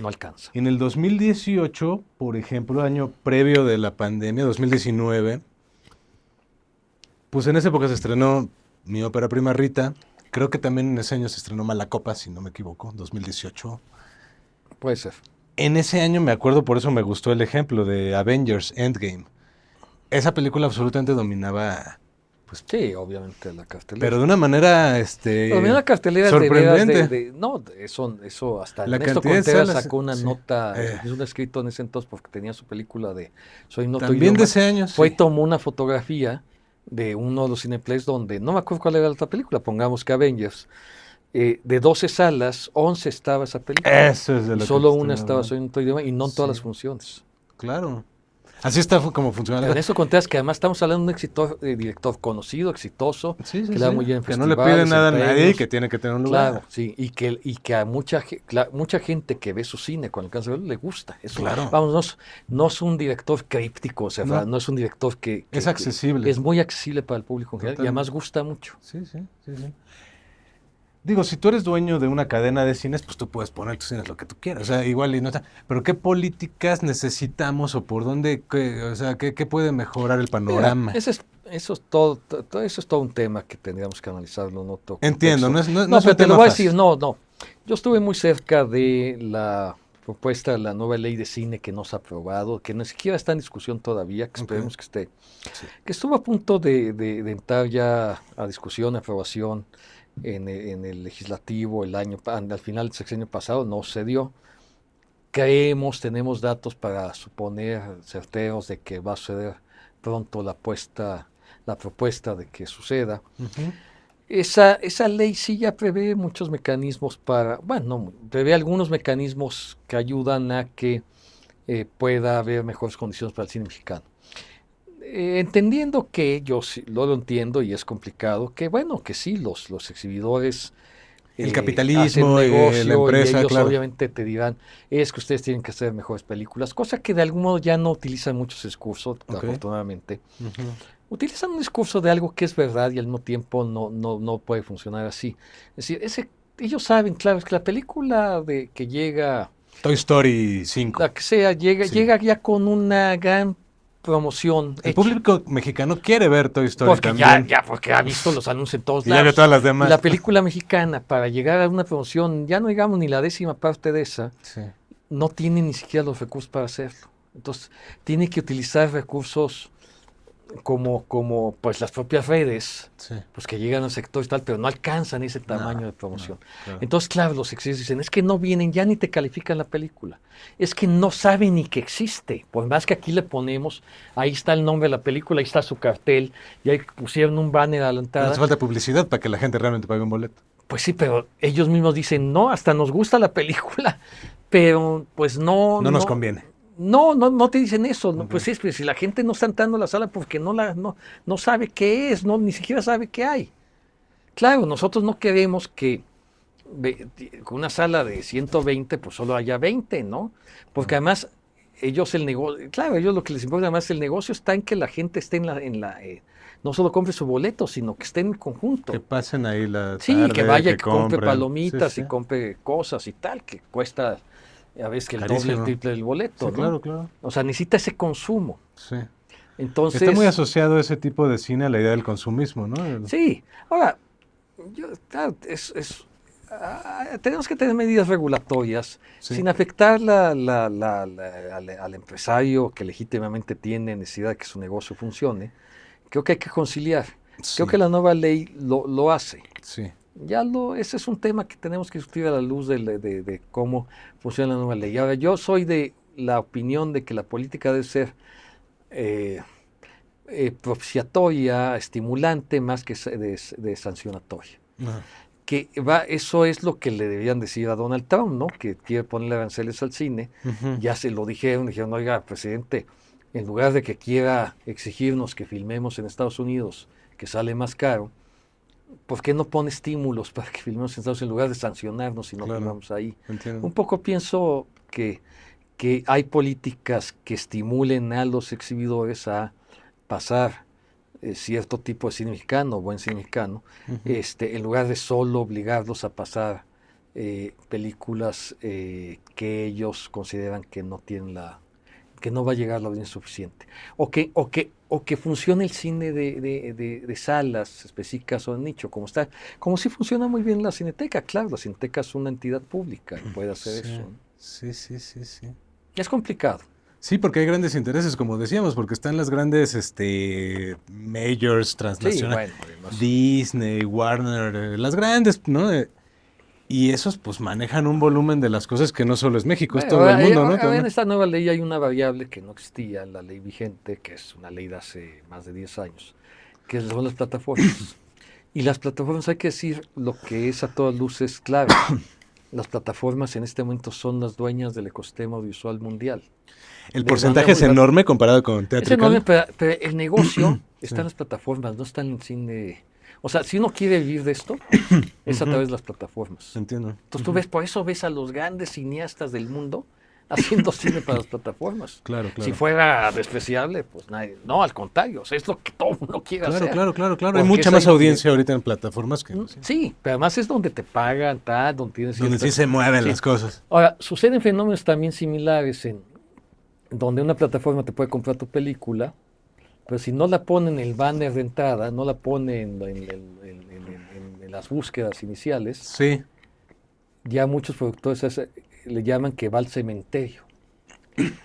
alcanza. En el 2018, por ejemplo, año previo de la pandemia, 2019, pues en esa época se estrenó mi ópera prima Rita. Creo que también en ese año se estrenó Malacopa, si no me equivoco, 2018. Puede ser. En ese año me acuerdo, por eso me gustó el ejemplo de Avengers Endgame. Esa película absolutamente dominaba, Sí, obviamente la cartelera. pero de una manera Pero mira la cartelera sorprendente. no, eso hasta La Ernesto cantidad de Contreras salas, sacó una sí. nota, hizo un escrito en ese entonces porque tenía su película de Soy no tu También de idioma. ese año, Fue y sí. tomó una fotografía de uno de los Cineplex donde, no me acuerdo cuál era la otra película, pongamos que Avengers, de 12 salas, 11 estaba esa película. Eso es de Y lo solo que una estoy estaba hablando. Soy no tu idioma y no en todas Sí. las funciones. Claro. Así está como funciona la Ernesto Contreras, que además estamos hablando de un director conocido, exitoso, Sí, sí, que le da sí. muy bien en Que no le festivales, pide en nada a nadie y premios. que tiene que tener un lugar. Claro, sí, y que a mucha gente que ve su cine cuando alcanza a verlo le gusta. Eso, Claro. vamos, no es un director críptico, o sea, No. no es un director Es accesible. es muy accesible para el público en general y Totalmente. además gusta mucho. Sí, sí, sí, sí. Digo, si tú eres dueño de una cadena de cines, pues tú puedes poner tus cines lo que tú quieras. O sea, igual y no está. Pero ¿qué políticas necesitamos o por dónde, o sea, qué puede mejorar el panorama? Mira, eso es todo un tema que tendríamos que analizarlo en otro Entiendo, contexto. no es pero un te lo tema voy a fácil. decir, no. Yo estuve muy cerca de la propuesta de la nueva ley de cine que no se ha aprobado, que ni siquiera está en discusión todavía, que esperemos que esté. Sí. Que estuvo a punto de entrar ya a discusión, aprobación en el legislativo al final del sexenio pasado, no se dio. Tenemos datos para suponer certeros de que va a suceder pronto la propuesta de que suceda. Ujú. Esa ley sí ya prevé muchos mecanismos prevé algunos mecanismos que ayudan a que pueda haber mejores condiciones para el cine mexicano. Entendiendo que yo sí, lo entiendo y es complicado, que sí, los exhibidores El capitalismo, hacen negocio la empresa, y ellos claro. obviamente te dirán, es que ustedes tienen que hacer mejores películas, cosa que de algún modo ya no utilizan muchos discursos, afortunadamente. Ujú. Utilizan un discurso de algo que es verdad y al mismo tiempo no puede funcionar así. Es decir, ellos saben, claro, es que la película que llega, Toy Story 5. la que sea, Sí. llega ya con una gran promoción El hecha. público mexicano quiere ver Toy Story Porque también. porque ha visto los anuncios en todos Y ya lados. vio todas las Y demás. la película mexicana, para llegar a una promoción, ya no digamos ni la 10ª parte de esa, Sí. no tiene ni siquiera los recursos para hacerlo. Entonces, tiene que utilizar recursos como pues las propias redes, Sí. pues que llegan al sector y tal, pero no alcanzan ese tamaño de promoción. Claro. Entonces, claro, los exhibidores dicen, es que no vienen, ya ni te califican la película. Es que no saben ni que existe. Por más que aquí le ponemos, ahí está el nombre de la película, ahí está su cartel, y ahí pusieron un banner a la No entrada. hace falta publicidad para que la gente realmente pague un boleto. Pues sí, pero ellos mismos dicen, no, hasta nos gusta la película, pero pues No nos conviene. No te dicen eso. Ok. Pues sí, pues si la gente no está entrando a la sala porque no sabe qué es, ni siquiera sabe qué hay. Claro, nosotros no queremos que con una sala de 120, pues solo haya 20, ¿no? Porque además ellos el negocio, claro, ellos lo que les importa además el negocio está en que la gente esté no solo compre su boleto, sino que esté en conjunto. Que pasen ahí la Sí, tarde, que vaya, que compre compren. palomitas Sí, y sí. compre cosas y tal, que cuesta a veces que el doble, Carísimo. el triple del boleto, Sí, ¿no? claro, claro. O sea, necesita ese consumo. Sí. Entonces, Está muy asociado ese tipo de cine a la idea del consumismo, ¿no? sí. Ahora, claro, tenemos que tener medidas regulatorias Sí. sin afectar al empresario que legítimamente tiene necesidad de que su negocio funcione. Creo que hay que conciliar. Sí. Creo que la nueva ley lo hace. Sí. Ese es un tema que tenemos que discutir a la luz de cómo funciona la nueva ley. Ahora, yo soy de la opinión de que la política debe ser propiciatoria, estimulante, más que de sancionatoria. Ajá. Eso es lo que le deberían decir a Donald Trump, ¿no? Que quiere ponerle aranceles al cine. Ujú. Ya se lo dijeron, oiga, presidente, en lugar de que quiera exigirnos que filmemos en Estados Unidos, que sale más caro, ¿por qué no pone estímulos para que filmemos en Estados Unidos en lugar de sancionarnos si no Claro. filmamos ahí? Entiendo. Un poco pienso que hay políticas que estimulen a los exhibidores a pasar cierto tipo de cine mexicano, buen cine mexicano, Ujú. en lugar de solo obligarlos a pasar películas que ellos consideran que no tienen que no va a llegar la audiencia suficiente, o que funcione el cine de salas específicas o de nicho, como si funciona muy bien la Cineteca. Claro, la Cineteca es una entidad pública y puede hacer Sí. eso, ¿no? Sí, sí, sí, sí. Es complicado. Sí, porque hay grandes intereses, como decíamos, porque están las grandes majors Sí, transnacionales, bueno, además, Disney, Warner, las grandes, ¿no? Y esos pues manejan un volumen de las cosas que no solo es México, es bueno, todo el mundo, ¿no? ahora en esta nueva ley hay una variable que no existía en la ley vigente, que es una ley de hace más de 10 años, que son las plataformas. Y las plataformas, hay que decir lo que es a todas luces claro. Las plataformas en este momento son las dueñas del ecosistema audiovisual mundial. El De porcentaje es manera muy enorme comparado con Es Theatrical. enorme, pero el negocio está Sí. en las plataformas, no está en el cine. O sea, si uno quiere vivir de esto, es a Ujú. través de las plataformas. Entiendo. Entonces tú ves, por eso ves a los grandes cineastas del mundo haciendo cine para las plataformas. Claro, claro. Si fuera despreciable, pues nadie. No, al contrario, o sea, es lo que todo el mundo quiere Claro, hacer. claro, claro, claro. Hay Porque mucha es más ahí audiencia ahorita en plataformas que Sí, pero además es donde te pagan, donde tienes donde sí ciertas- se mueven sí. las cosas. Ahora, suceden fenómenos también similares en donde una plataforma te puede comprar tu película, pero si no la pone en el banner de entrada, no la pone en las búsquedas iniciales, Sí, ya muchos productores le llaman que va al cementerio.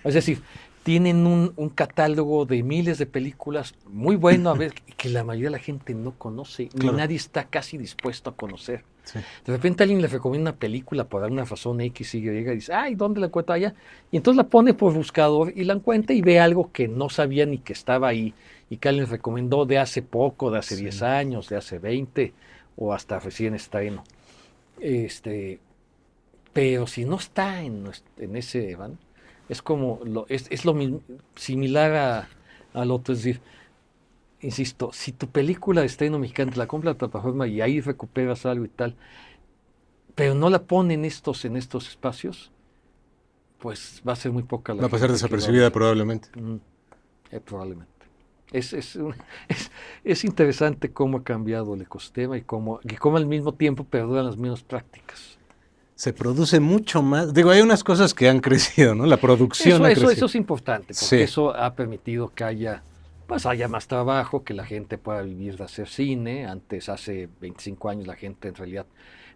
Es decir, tienen un catálogo de miles de películas muy bueno, a ver, que la mayoría de la gente no conoce, Claro. ni nadie está casi dispuesto a conocer. sí. De repente alguien le recomienda una película por alguna razón X, Y, y dice, ay, ¿dónde la encuentro allá? Y entonces la pone por buscador y la encuentra y ve algo que no sabía ni que estaba ahí y que alguien le recomendó de hace poco, de hace Sí. 10 años, de hace 20 o hasta recién estreno. Pero si no está en ese van, es como es lo mismo, similar al otro, es decir, insisto, si tu película de estreno mexicano te la compra la plataforma y ahí recuperas algo y tal, pero no la ponen en estos espacios, pues va a ser muy poca la Va a pasar gente que lo desapercibida ve. probablemente. Probablemente. Es interesante cómo ha cambiado el ecosistema y cómo al mismo tiempo perduran las mismas prácticas. Se produce mucho más. Digo, hay unas cosas que han crecido, ¿no? La producción ha crecido. Eso es importante, porque Sí. eso ha permitido que haya más trabajo, que la gente pueda vivir de hacer cine. Antes, hace 25 años, la gente en realidad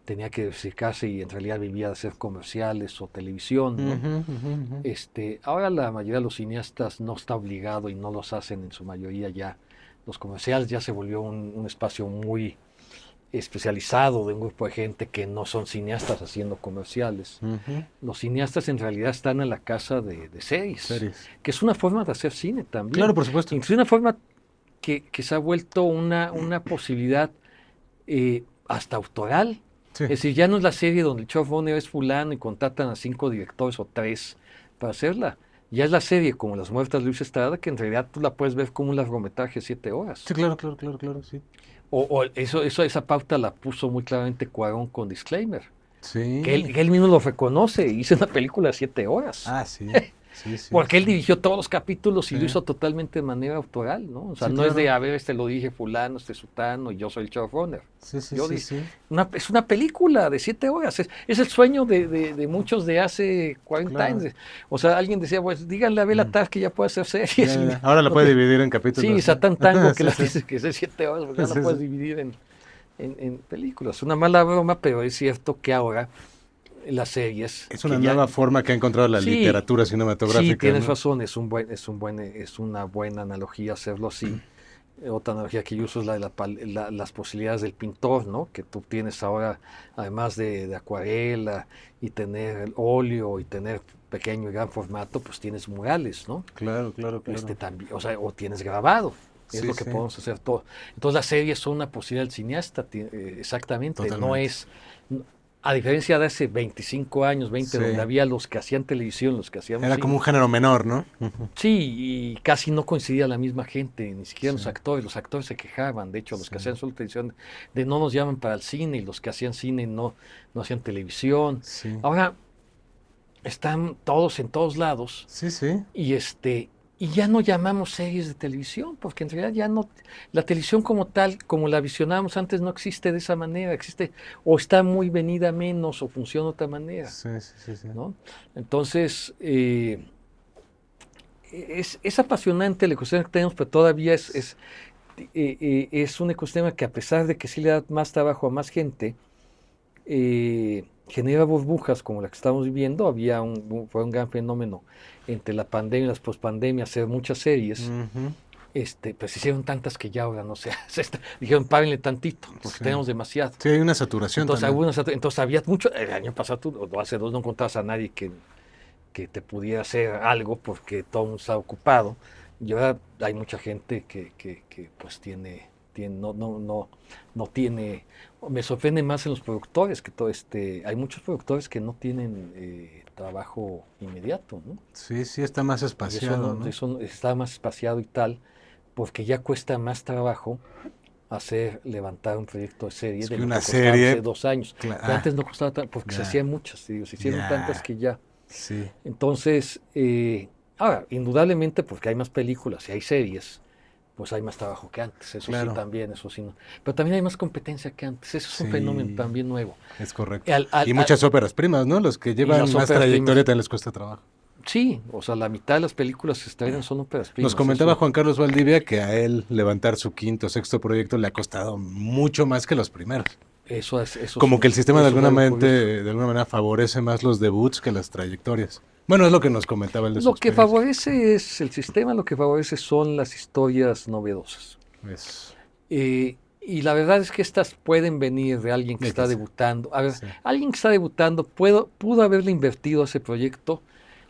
tenía que diversificarse y en realidad vivía de hacer comerciales o televisión, ¿no? Ahora la mayoría de los cineastas no está obligado y no los hacen en su mayoría ya. Los comerciales ya se volvió un espacio muy especializado de un grupo de gente que no son cineastas haciendo comerciales. Los cineastas en realidad están en la casa de series, que es una forma de hacer cine también. Claro, por supuesto. Incluso una forma que se ha vuelto una posibilidad hasta autoral. Sí. Es decir, ya no es la serie donde el showrunner es fulano y contratan a 5 directores o 3 para hacerla. Ya es la serie como Las Muertas de Luis Estrada, que en realidad tú la puedes ver como un largometraje de 7 horas. Sí, claro, claro, claro, claro, sí. Esa pauta la puso muy claramente Cuarón con Disclaimer, que Sí. él mismo lo reconoce, hizo una película de 7 horas. Ah, sí. Sí, sí, Porque él sí. dirigió todos los capítulos y Sí. lo hizo totalmente de manera autoral, ¿no? O sea, Sí, no es de, claro. a ver, lo dije fulano, sutano, y yo soy el showrunner. Sí, sí, Yo sí, dije, sí. es una película de 7 horas, es el sueño de muchos de hace 40 Claro. años. O sea, alguien decía, pues díganle a Bela Mm. Tarr que ya puede hacer series. Ya, ya. Ahora la No puede te- dividir en sí, capítulos, ¿no? Satán Tango que Sí, las sí. dice que es de 7 horas, porque ya la Sí, puedes sí. dividir en películas. Una mala broma, pero es cierto que ahora las series, Es una que ya, nueva forma que ha encontrado la sí, literatura sí, cinematográfica, tienes ¿no? razón, es una buena analogía hacerlo así. Otra analogía que yo uso es la de las posibilidades del pintor, ¿no? Que tú tienes ahora, además de acuarela y tener el óleo y tener pequeño y gran formato, pues tienes murales, ¿no? Claro, claro, claro. También, o sea, o tienes grabado. Es Sí, lo que sí, podemos hacer todo. Entonces las series son una posibilidad del cineasta, exactamente. No totalmente. es, a diferencia de hace 25 años, 20, donde Sí. había los que hacían televisión, los que hacíamos Era como cine. un género menor, ¿no? Ujú. Sí, y casi no coincidía la misma gente, ni siquiera Sí, los actores se quejaban, de hecho, los sí, que hacían solo televisión, de no nos llaman para el cine, y los que hacían cine no hacían televisión. sí, Ahora están todos en todos lados, sí, sí. y y ya no llamamos series de televisión, porque en realidad ya no, la televisión como tal, como la visionábamos antes, no existe de esa manera, existe, o está muy venida menos, o funciona de otra manera, Sí, sí, sí, sí. ¿no? Entonces, es apasionante el ecosistema que tenemos, pero todavía es un ecosistema que, a pesar de que sí le da más trabajo a más gente, genera burbujas como la que estamos viviendo. Fue un gran fenómeno entre la pandemia y las pospandemias, hacer muchas series. Ujú. Pues se hicieron tantas que ya ahora no sé, dijeron párenle tantito, porque Sí. tenemos demasiado. Sí, hay una saturación Entonces, también. entonces había mucho, el año pasado, o hace dos, no encontrabas a nadie que te pudiera hacer algo porque todo el mundo está ocupado. Y ahora hay mucha gente que pues no tiene. Me sorprende más en los productores, que hay muchos productores que no tienen trabajo inmediato, ¿no? Sí, sí, está más Y espaciado, ¿no? eso está más espaciado y tal, porque ya cuesta más trabajo levantar un proyecto de serie Es de que lo una que costaba hace serie. 2 años. Pero antes no costaba tanto, porque se Ya, hacían muchas, digo, se hicieron tantas ya. que ya. Sí, Entonces, ahora, indudablemente, porque hay más películas y hay series, pues hay más trabajo que antes, eso sí claro. también, eso sí no. Pero también hay más competencia que antes, eso es un fenómeno Sí, también nuevo. es correcto. Al- al- Y al- muchas óperas primas, ¿no? Los que y llevan las más óperas trayectoria primas, también les cuesta trabajo. sí, o sea, la mitad de las películas que se estrenan son óperas Nos primas, comentaba eso, Juan Carlos Valdivia que a él levantar su quinto, sexto proyecto le ha costado mucho más que los primeros. Como que el sistema eso es algo curioso. de alguna manera favorece más los debuts que las trayectorias. Bueno, es lo que nos comentaba él de su Lo que experiencia. favorece es el sistema, lo que favorece son las historias novedosas. Es, Y la verdad es que estas pueden venir de alguien que de que está sí, debutando. A ver, sí, alguien que está debutando pudo haberle invertido a ese proyecto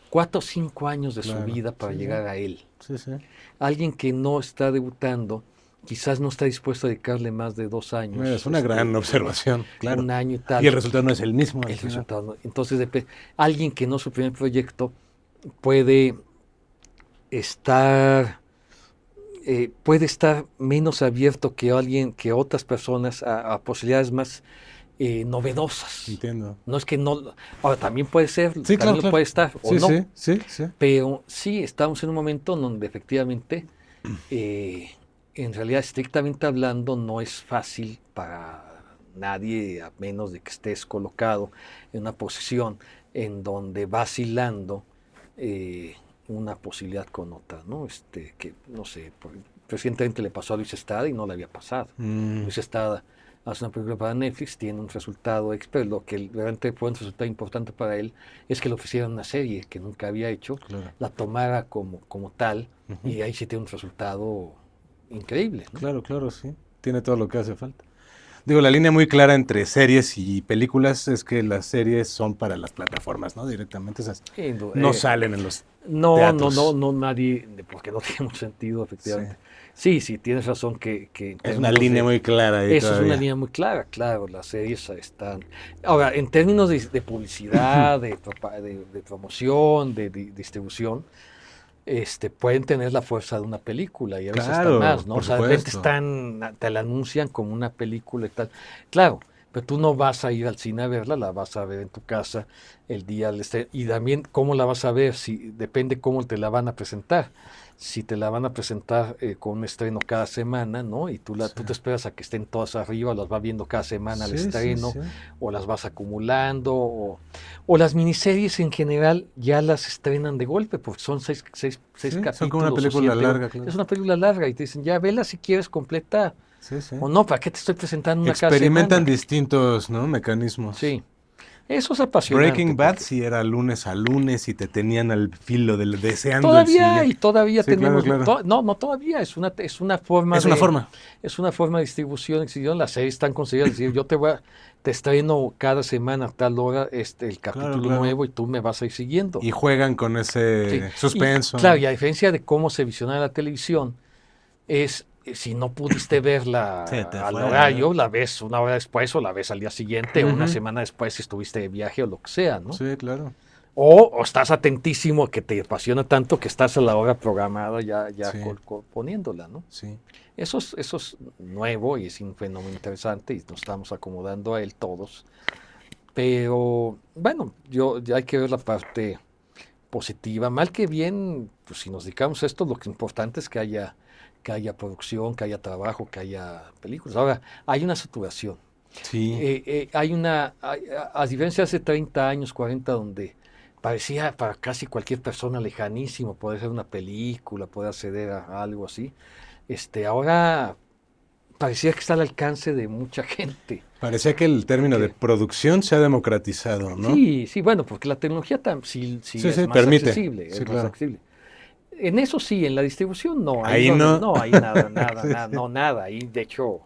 4 o 5 años de su claro. vida para Sí, sí, llegar a él. sí, sí. Alguien que no está debutando, quizás no está dispuesto a dedicarle más de 2 años, Es una gran observación, claro. un año y Y tal, el resultado no es el mismo al el final. resultado. Entonces, alguien que no es su primer proyecto puede estar puede estar menos abierto que otras personas a posibilidades más novedosas. Entiendo. No es que no, ahora también puede ser, Sí, también claro, lo claro. puede estar o Sí, no, sí, sí, sí. pero sí estamos en un momento donde efectivamente, en realidad, estrictamente hablando, no es fácil para nadie, a menos de que estés colocado en una posición en donde vacilando una posibilidad con otra, ¿no? Que no sé, recientemente le pasó a Luis Estrada y no le había pasado. Mm, Luis Estrada hace una película para Netflix, tiene un resultado pero lo que realmente fue un resultado importante para él es que le ofrecieran una serie que nunca había hecho, claro. la tomara como tal, Ujú. y ahí sí tiene un resultado increíble, ¿no? Claro, claro, sí. Tiene todo lo que hace falta. Digo, la línea muy clara entre series y películas es que las series son para las plataformas, ¿no? Directamente esas no salen en los teatros. No, nadie, porque no tiene mucho sentido, efectivamente. Sí, tienes razón que es una línea muy clara ahí eso todavía. es una línea muy clara, claro, las series están... Ahora, en términos de publicidad, de promoción, de distribución, pueden tener la fuerza de una película y a veces hasta más, ¿no? Por o sea, de repente supuesto. te la anuncian como una película y tal. Claro, pero tú no vas a ir al cine a verla, la vas a ver en tu casa el día del estreno. Y también, ¿cómo la vas a ver? Depende cómo te la van a presentar. Si te la van a presentar con un estreno cada semana, ¿no? Y tú te esperas a que estén todas arriba, las vas viendo cada semana al estreno, o las vas acumulando, o las miniseries en general ya las estrenan de golpe, porque son seis capítulos. Son como una película larga, claro. Es una película larga y te dicen, ya vela si quieres completa. O no, ¿para qué te estoy presentando una cada semana? Experimentan distintos, ¿no? Mecanismos. Sí. Eso es apasionante. Breaking Bad sí era lunes a lunes y te tenían al filo del deseando todavía, el y todavía tenemos... Claro. No, todavía es una forma es una forma. Es una forma de distribución. Las series están consideradas. Es decir, yo te estreno cada semana a tal hora el capítulo nuevo y tú me vas a ir siguiendo. Y juegan con ese suspenso. Claro, y a diferencia de cómo se visiona la televisión, es... Si no pudiste verla al horario, la ves una hora después o la ves al día siguiente o una semana después si estuviste de viaje o lo que sea, ¿no? Sí, claro. O estás atentísimo, que te apasiona tanto que estás a la hora programada ya poniéndola, ¿no? Sí. Eso es nuevo y es un fenómeno interesante y nos estamos acomodando a él todos. Pero, bueno, ya hay que ver la parte positiva. Mal que bien, pues si nos dedicamos a esto, lo que es importante es que haya producción, que haya trabajo, que haya películas. Ahora, hay una saturación. Sí. A diferencia de hace 30 años, 40, donde parecía para casi cualquier persona lejanísimo poder hacer una película, poder acceder a algo así, ahora parecía que está al alcance de mucha gente. Parecía que el término de producción se ha democratizado, ¿no? Sí, bueno, porque la tecnología sí es más permite. accesible. Sí, más accesible. En eso sí, en la distribución no. Ahí no. No, ahí nada. Ahí, de hecho,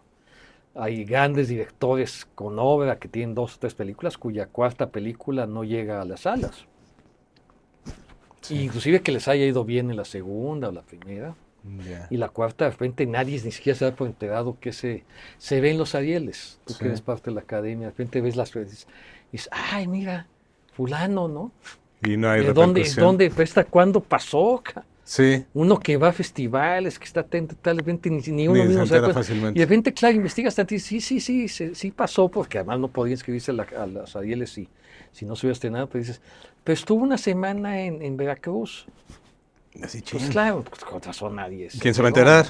hay grandes directores con obra que tienen 2 o 3 películas cuya cuarta película no llega a las salas. Sí. Inclusive que les haya ido bien en la segunda o la primera. Yeah. Y la cuarta, de repente nadie ni siquiera se da por enterado que se ven los Arieles. Tú que eres parte de la academia, de repente ves las cosas y dices, ay, mira, fulano, ¿no? Y no hay repercusión. ¿Cuándo pasó? Sí. Uno que va a festivales, que está atento, tal, de repente ni uno mismo se entera fácilmente. Y de repente, claro, investigas tanto y sí pasó, porque además no podía inscribirse a las Arieles si no se hubiera estrenado, pero dices, pero estuvo una semana en Veracruz. Así pues claro, con razón nadie. ¿Quién se va a enterar?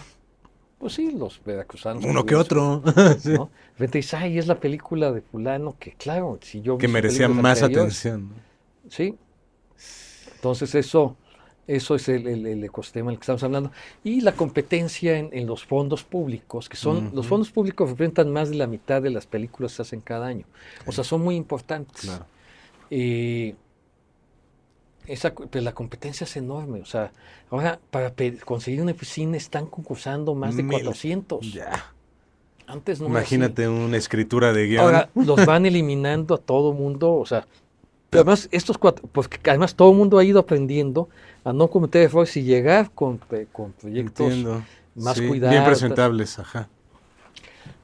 Pues sí, los veracruzanos. Uno que otro. Sí. ¿No? De repente dices, ay, es la película de fulano que, claro, si yo vi que merecía más atención. Sí. Entonces eso es el ecosistema del que estamos hablando. Y la competencia en los fondos públicos, que son, los fondos públicos representan más de la mitad de las películas que se hacen cada año. O sea, son muy importantes. Claro. Pero la competencia es enorme. O sea, ahora para conseguir una oficina están concursando más de 400. Ya. Antes no. Imagínate una escritura de guión. Ahora los van eliminando a todo mundo. O sea, pero además estos 4, porque además todo el mundo ha ido aprendiendo a no cometer errores y llegar con proyectos más cuidados. Bien presentables, ajá.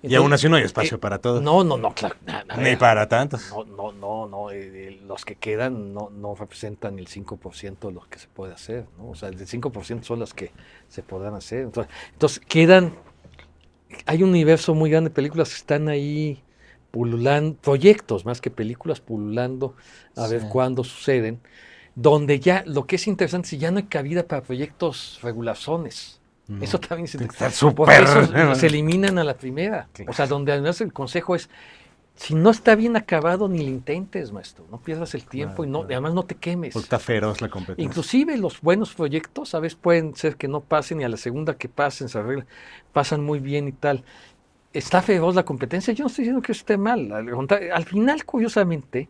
Entonces, y aún así no hay espacio para todos. No, claro. Ni para tantos. No. Los que quedan no representan el 5% de los que se puede hacer, ¿no? O sea, el 5% son los que se podrán hacer. Entonces quedan, hay un universo muy grande de películas que están ahí pululando, proyectos más que películas pululando a ver cuándo suceden, donde ya, lo que es interesante es que ya no hay cabida para proyectos regulazones. No. Eso también es interesante. Porque esos se eliminan a la primera. Claro. O sea, donde además el consejo es, si no está bien acabado, ni lo intentes, maestro. No pierdas el tiempo y además no te quemes. Porque está feroz la competencia. Inclusive los buenos proyectos a veces pueden ser que no pasen y a la segunda que pasen se arreglan, pasan muy bien y tal. Está feroz la competencia. Yo no estoy diciendo que esté mal. Al final, curiosamente,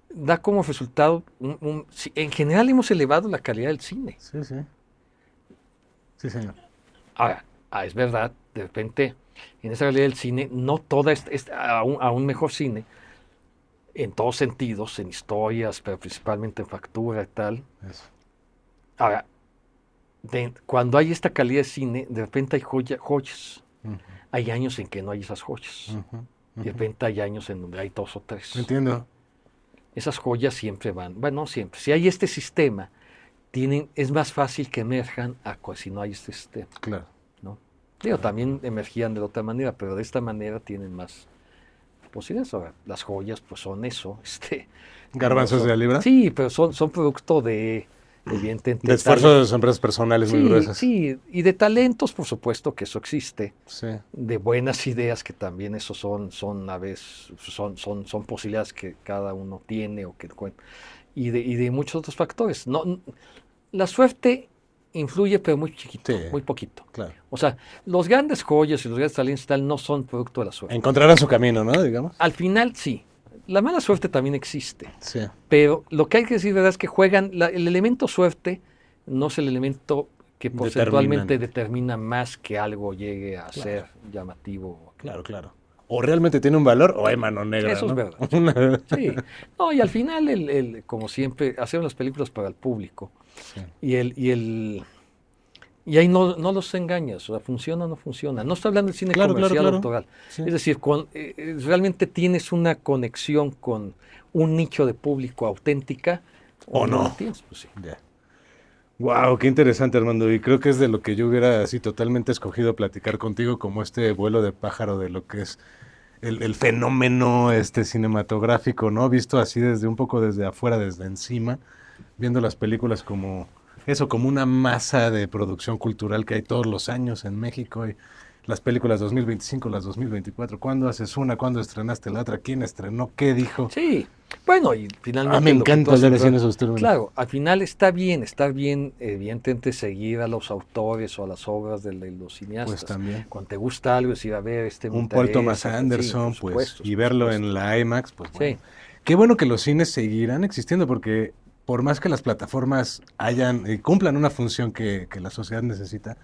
da como resultado, en general hemos elevado la calidad del cine. Sí, señor. Ahora, es verdad de repente, en esa realidad del cine, no toda aún mejor cine, en todos sentidos, en historias, pero principalmente en factura y tal. Eso. Ahora, cuando hay esta calidad de cine, de repente hay joyas. Ujú, Hay años en que no hay esas joyas. ujú, De ujú. repente hay años en donde hay 2 o 3. Entiendo. Esas joyas siempre van, bueno, no siempre. Si hay este sistema, es más fácil que emerjan si no hay este sistema, Claro. ¿no? Digo, también emergían de otra manera, pero de esta manera tienen más posibilidades. Ahora, las joyas, pues son eso, ¿Garbanzos son- de a libra? Sí, pero son producto de, evidentemente, De esfuerzos de las empresas personales muy sí, gruesas. sí, y de talentos, por supuesto que eso existe, Sí. de buenas ideas que también eso son a veces, son posibilidades que cada uno tiene o que y de muchos otros factores. La suerte influye, pero muy chiquito, Sí. muy poquito. Claro. O sea, los grandes joyas y los grandes talentos tal no son producto de la suerte. Encontrarán su camino, ¿no? Digamos. Al final sí. La mala suerte también existe, Sí. pero lo que hay que decir, ¿verdad?, es que el elemento suerte no es el elemento que porcentualmente determina más que algo llegue a ser llamativo. Claro, claro. O realmente tiene un valor o hay mano negra. Eso es ¿no? verdad. Sí. No, y al final, como siempre, hacemos las películas para el público. Sí. Y ahí no los engañas, o sea, funciona o no funciona. No estoy hablando de cine Claro, comercial claro, autoral. Sí. Es decir, realmente tienes una conexión con un nicho de público auténtica ¿O no? la tienes, pues sí. Ya. Wow, qué interesante, Armando. Y creo que es de lo que yo hubiera así totalmente escogido platicar contigo, como este vuelo de pájaro de lo que es el fenómeno cinematográfico, ¿no? Visto así desde un poco desde afuera, desde encima, viendo las películas como eso, como una masa de producción cultural que hay todos los años en México. Y las películas 2025, las 2024. ¿Cuándo haces una? ¿Cuándo estrenaste la otra? ¿Quién estrenó? ¿Qué dijo? Sí, bueno, y finalmente... Me lo que encanta tú hablar haces, así en esos términos. Claro, al final está bien, evidentemente, seguir a los autores o a las obras de los cineastas. Pues también. Cuando te gusta algo, decir, a ver, me Un Paul Thomas interesa, Anderson, sí, por supuesto, y por verlo supuesto. en la IMAX, pues bueno. Sí. Qué bueno que los cines seguirán existiendo, porque por más que las plataformas cumplan una función que la sociedad necesita,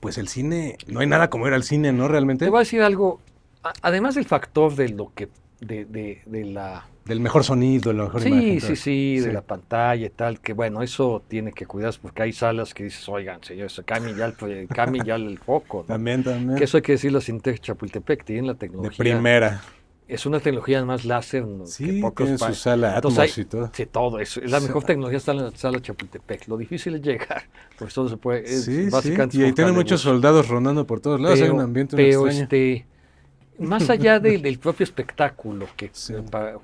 pues el cine, no hay nada como ir al cine, ¿no? Realmente. Te voy a decir algo, además del factor de lo que, de la... Del mejor sonido, la mejor imagen. Sí, de la pantalla y tal, que bueno, eso tiene que cuidarse porque hay salas que dices, oigan, señores, cambien ya el foco, ¿no? También. Que eso hay que decirlo, sin Chapultepec, tienen la tecnología. De primera. Es una tecnología además láser. Sí, tiene su sala Atmos y todo. Sí, todo eso. Es la mejor tecnología, está en la sala Chapultepec. Lo difícil es llegar, porque todo se puede, básicamente. Y ahí tienen muchos soldados rondando por todos lados, hay un ambiente pero extraño. más allá del propio espectáculo,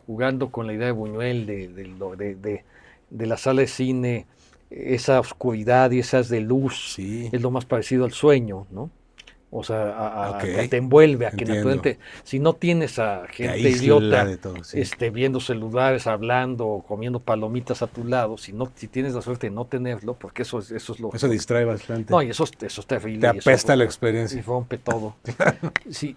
jugando con la idea de Buñuel, de la sala de cine, esa oscuridad y esas de luz, es lo más parecido al sueño, ¿no? O sea, que te envuelve, a que naturalmente, si no tienes a gente idiota viendo celulares, hablando, comiendo palomitas a tu lado, si tienes la suerte de no tenerlo, porque eso es lo... Eso distrae bastante. No, y eso es terrible. Te apesta la experiencia. Y rompe todo. Sí,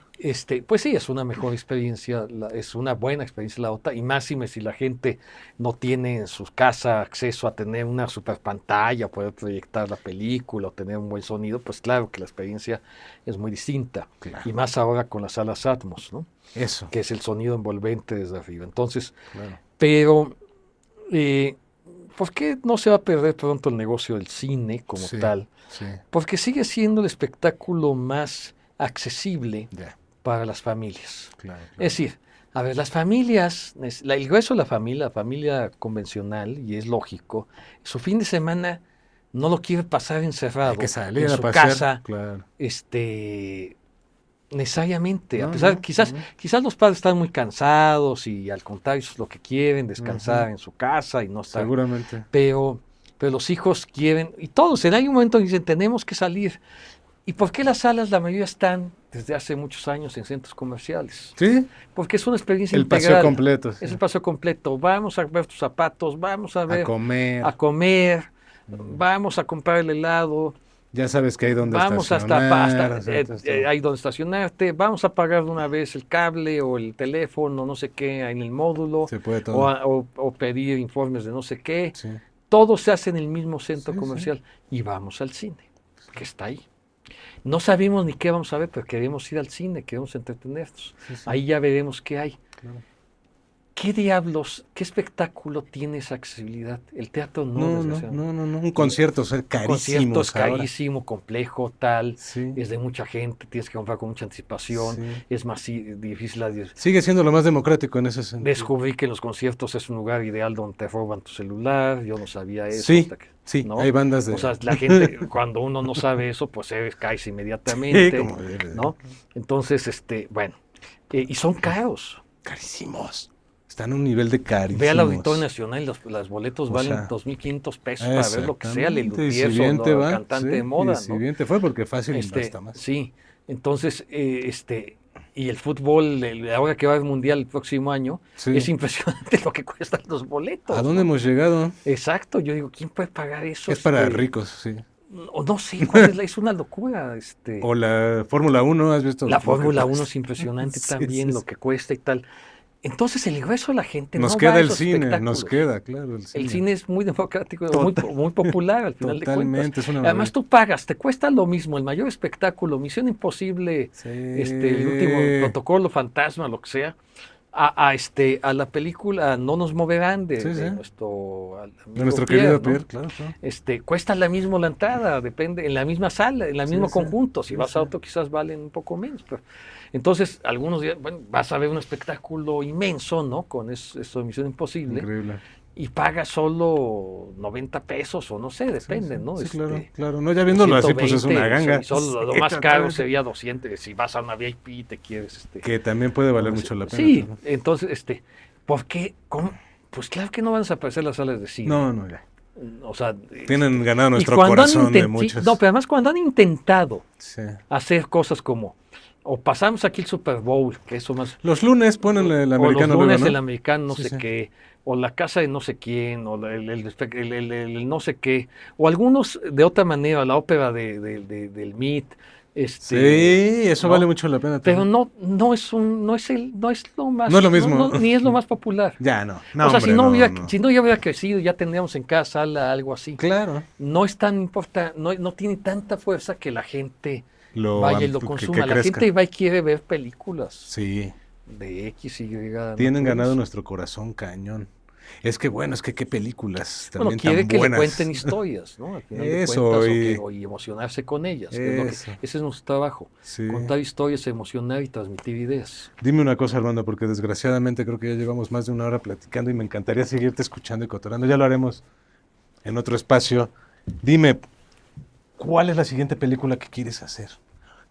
pues sí, es una mejor experiencia, es una buena experiencia la otra, y máxime si la gente no tiene en su casa acceso a tener una super pantalla, poder proyectar la película o tener un buen sonido, pues claro que la experiencia es muy distinta. Claro. Y más ahora con las salas Atmos, ¿no? Eso. Que es el sonido envolvente desde arriba. Entonces, claro. Pero, ¿por qué no se va a perder pronto el negocio del cine como tal? Sí. Porque sigue siendo el espectáculo más accesible para las familias. Claro. Es decir, a ver, las familias, el grueso de la familia convencional, y es lógico, su fin de semana no lo quiere pasar encerrado que salir en a su pasear, casa, claro. Necesariamente, a pesar, quizás los padres están muy cansados y al contrario, eso es lo que quieren, descansar en su casa y no estar. Seguramente. Pero los hijos quieren, y todos en algún momento dicen, tenemos que salir. ¿Y por qué las salas, la mayoría están desde hace muchos años en centros comerciales? Sí. Porque es una experiencia el integral. Paseo completo. Sí. Es el paseo completo. Vamos a ver tus zapatos, vamos a ver. A comer, vamos a comprar el helado. Ya sabes que hay donde hay donde estacionarte, vamos a pagar de una vez el cable o el teléfono, no sé qué, en el módulo. Se puede todo. O pedir informes de no sé qué. Sí. Todo se hace en el mismo centro comercial. Y vamos al cine, que está ahí. No sabemos ni qué vamos a ver, pero queremos ir al cine, queremos entretenernos. Sí, sí. Ahí ya veremos qué hay. Claro. ¿Qué diablos, qué espectáculo tiene esa accesibilidad? El teatro no, No, desgraciadamente. un concierto, o sea, Un concierto es carísimos ahora. carísimo, complejo, tal, Sí, es de mucha gente, tienes que comprar con mucha anticipación, sí. es más difícil Sigue siendo lo más democrático en ese sentido. descubrí que en los conciertos es un lugar ideal donde te roban tu celular, yo no sabía eso. Sí, hasta que, sí, ¿no? hay bandas de... O sea, la gente, cuando uno no sabe eso, pues caes inmediatamente, Sí, como debe de. ¿no? Entonces, bueno, y son caros. Carísimos. Están a un nivel de carísimos. Ve al Auditorio Nacional y los boletos O valen sea, 2.500 pesos para ver lo que sea, exactamente, y si Lelutier bien te o va, cantante sí, de moda, y si ¿no? bien te fue, porque fácil hasta más. Sí, entonces, y el fútbol, ahora que va al Mundial el próximo año, Sí. es impresionante lo que cuestan los boletos. ¿A dónde ¿no? hemos llegado? Exacto, yo digo, ¿quién puede pagar eso? Es para ricos, sí. O no sé, ¿cuál es una locura. O la Fórmula 1, ¿has visto? La lo que Fórmula 1 cuesta? es impresionante Sí, también, sí, lo sí. que cuesta y tal. Entonces el grueso de la gente Nos no va queda a el esos cine, nos espectáculos. queda, claro, el cine. El cine es muy democrático, Total- muy popular al final de Totalmente, cuentas. es una Además maravilla. tú pagas, te cuesta lo mismo, el mayor espectáculo, Misión Imposible, Sí. el último protocolo fantasma, lo que sea, a la película No nos moverán Sí, de sí. nuestro De amigo nuestro Pierre, querido ¿no? Pierre, claro, claro. Cuesta la misma la entrada, depende, en la misma sala, en el Sí, mismo sí, conjunto. Si sí, vas sí. a otro quizás valen un poco menos. Pero... Entonces, algunos días, bueno, vas a ver un espectáculo inmenso, ¿no? Con eso de Misión Imposible. Increíble. Y pagas solo 90 pesos o no sé, depende, Sí, ¿no? sí, claro, claro. No, ya viéndolo así, pues es una 120, ganga. y solo lo Sí, más caro totalmente. sería 200. Si vas a una VIP y te quieres, Que también puede valer no sé. mucho la pena. Sí, claro. entonces, ¿por qué? ¿Cómo? Pues claro que no van a desaparecer las salas de cine. No, no, ya. O sea, Tienen ganado y nuestro cuando corazón de sí, muchos. no, pero además cuando han intentado Sí. hacer cosas como, o pasamos aquí el Super Bowl, que eso más, Los lunes ponen el o los americano lunes luego, el ¿no? americano no Sí, sé sí. qué, o la casa de no sé quién, o el no sé qué, o algunos de otra manera, la ópera del MIT, Sí, eso ¿no? vale mucho la pena Pero también. no es lo más, No es lo mismo. ni es lo más popular. Ya, no. No, O sea, hombre, no, no. si no ya hubiera crecido, ya tendríamos en cada sala algo así. Claro. No es tan importante, no tiene tanta fuerza que la gente Lo vaya y lo que consuma. La crezca. gente va y quiere ver películas Sí. de X, Y. Tienen ganado naturaleza. nuestro corazón cañón. Es que bueno, es que qué películas Bueno, también quiere tan que buenas. le cuenten historias, ¿no? Al final de Eso, cuentas, y emocionarse con ellas. Que es Eso. ese es nuestro trabajo. Sí. Contar historias, emocionar y transmitir ideas. Dime una cosa, Armando, porque desgraciadamente creo que ya llevamos más de una hora platicando y me encantaría seguirte escuchando y cotorando. Ya lo haremos en otro espacio. Dime, ¿cuál es la siguiente película que quieres hacer?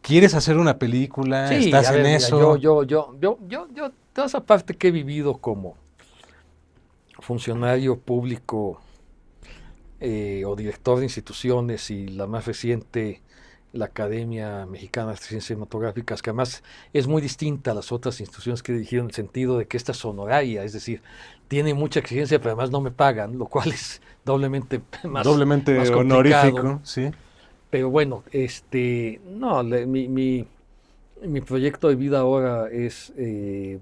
¿Quieres hacer una película? Sí, ¿Estás a ver, en mira, eso? toda esa parte que he vivido como funcionario público o director de instituciones y la más reciente, la Academia Mexicana de Ciencias Cinematográficas, que además es muy distinta a las otras instituciones que he dirigido en el sentido de que esta es honoraria, es decir, tiene mucha exigencia, pero además no me pagan, lo cual es doblemente más complicado. Honorífico, sí. Pero bueno, no, mi proyecto de vida ahora es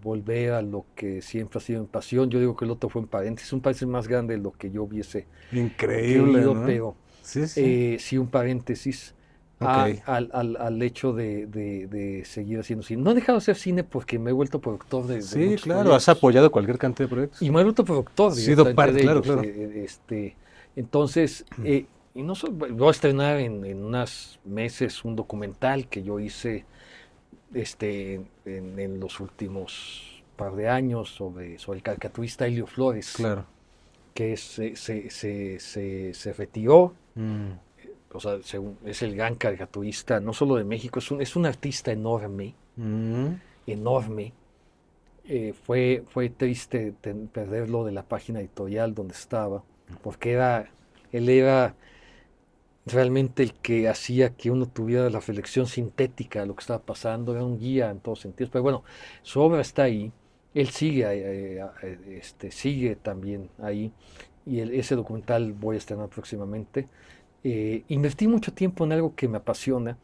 volver a lo que siempre ha sido mi pasión. Yo digo que el otro fue un paréntesis más grande de lo que yo hubiese Increíble, querido, ¿no? pero Sí. sí un paréntesis Ok. al hecho de seguir haciendo cine. No he dejado de hacer cine porque me he vuelto productor de Sí, muchos claro, has proyectos. apoyado cualquier cantidad de proyectos. Y me he vuelto productor Sido directamente parte, de claro, ellos. claro. Entonces, y no voy a estrenar en unos meses un documental que yo hice en los últimos par de años sobre el caricaturista Helio Flores, Claro. que se retiró. O sea, es el gran caricaturista, no solo de México, es un artista enorme, enorme. Fue triste perderlo de la página editorial donde estaba, porque él era realmente el que hacía que uno tuviera la reflexión sintética de lo que estaba pasando, era un guía en todos sentidos. Pero bueno, su obra está ahí, él sigue también ahí, y ese documental voy a estrenar próximamente. Invertí mucho tiempo en algo que me apasiona,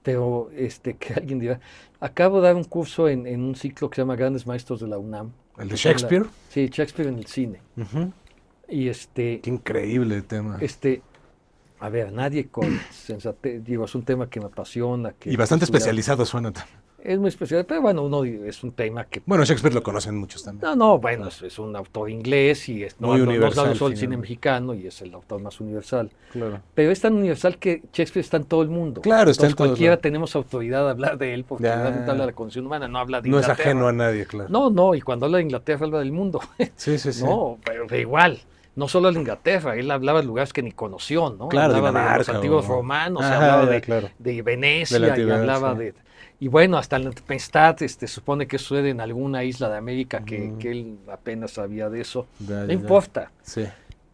pero que alguien dirá, acabo de dar un curso en un ciclo que se llama Grandes Maestros de la UNAM. ¿El de Shakespeare? Sí, Shakespeare en el cine. Ujú. Y Qué increíble el tema. A ver, nadie con sensatez, digo, es un tema que me apasiona. Y bastante especializado suena también. Es muy especial, pero bueno, es un tema que... Bueno, Shakespeare lo conocen muchos también. No, bueno, es un autor inglés y muy universal. No solo el cine mexicano y es el autor más universal. Claro. Pero es tan universal que Shakespeare está en todo el mundo. Claro, está en todo. Cualquiera tenemos autoridad de hablar de él porque realmente habla de la condición humana, no habla de Inglaterra. Inglaterra. No es ajeno a nadie, claro. No, y cuando habla de Inglaterra habla del mundo. Sí. No, pero igual. No solo de Inglaterra, él hablaba de lugares que ni conoció, ¿no? Claro, hablaba de los antiguos romanos, hablaba de Venecia y hablaba de... Y bueno, hasta la tempestad, supone que sucede en alguna isla de América que él apenas sabía de eso. No importa. Sí.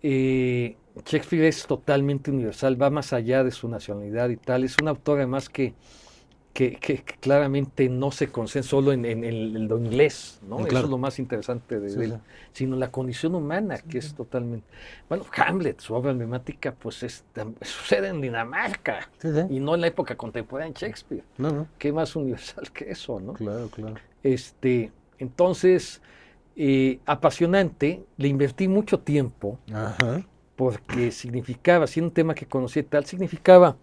Shakespeare es totalmente universal, va más allá de su nacionalidad y tal. Es un autor además que claramente no se concentra solo en lo inglés, ¿no? Claro. Eso es lo más interesante de él, sino la condición humana, que es totalmente... Bueno, Hamlet, su obra emblemática, pues sucede en Dinamarca, y no en la época contemporánea de Shakespeare. No. ¿Qué más universal que eso, no? Claro. Entonces, apasionante, le invertí mucho tiempo, porque significaba, siendo un tema que conocía tal, significaba...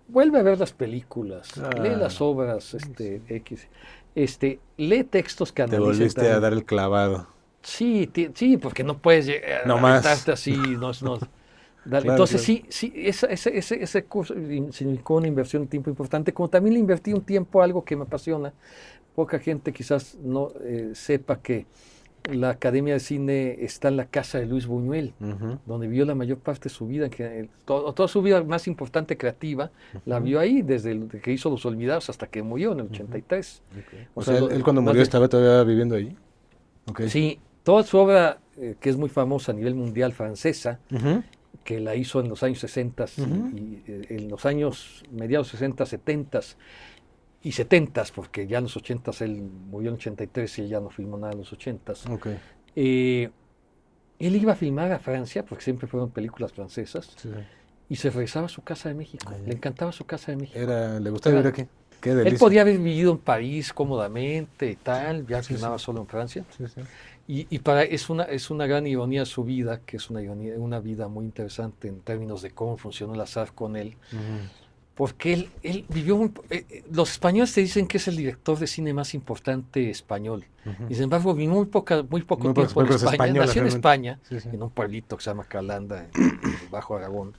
Vuelve a ver las películas, lee las obras, X, lee textos que analicen. Te volviste a dar el clavado. Sí, porque no puedes aventarte así, dale. Entonces sí, ese curso significó una inversión de tiempo importante, como también le invertí un tiempo a algo que me apasiona. Poca gente quizás no sepa que la Academia de Cine está en la casa de Luis Buñuel, donde vivió la mayor parte de su vida, toda su vida más importante creativa, la vio ahí, desde que hizo Los Olvidados hasta que murió en el 83. Okay. O sea, él cuando murió estaba todavía viviendo ahí. Okay. Sí, toda su obra, que es muy famosa a nivel mundial, francesa, que la hizo en los años 60 y en los años mediados 60, 70 y 70, porque ya en los 80 él murió en el 83 y él ya no filmó nada en los 80. Okay. Él iba a filmar a Francia, porque siempre fueron películas francesas, y se regresaba a su casa de México. Le encantaba su casa de México. ¿Le gustaba vivir aquí? Qué delicia. Él podía haber vivido en París cómodamente y tal, ya filmaba solo en Francia. Y es una gran ironía de su vida, que es una vida muy interesante en términos de cómo funcionó el azar con él. Porque él vivió los españoles te dicen que es el director de cine más importante español. Y sin embargo, vivió muy poco tiempo en España. Nació en España, en un pueblito que se llama Calanda, en el Bajo Aragón.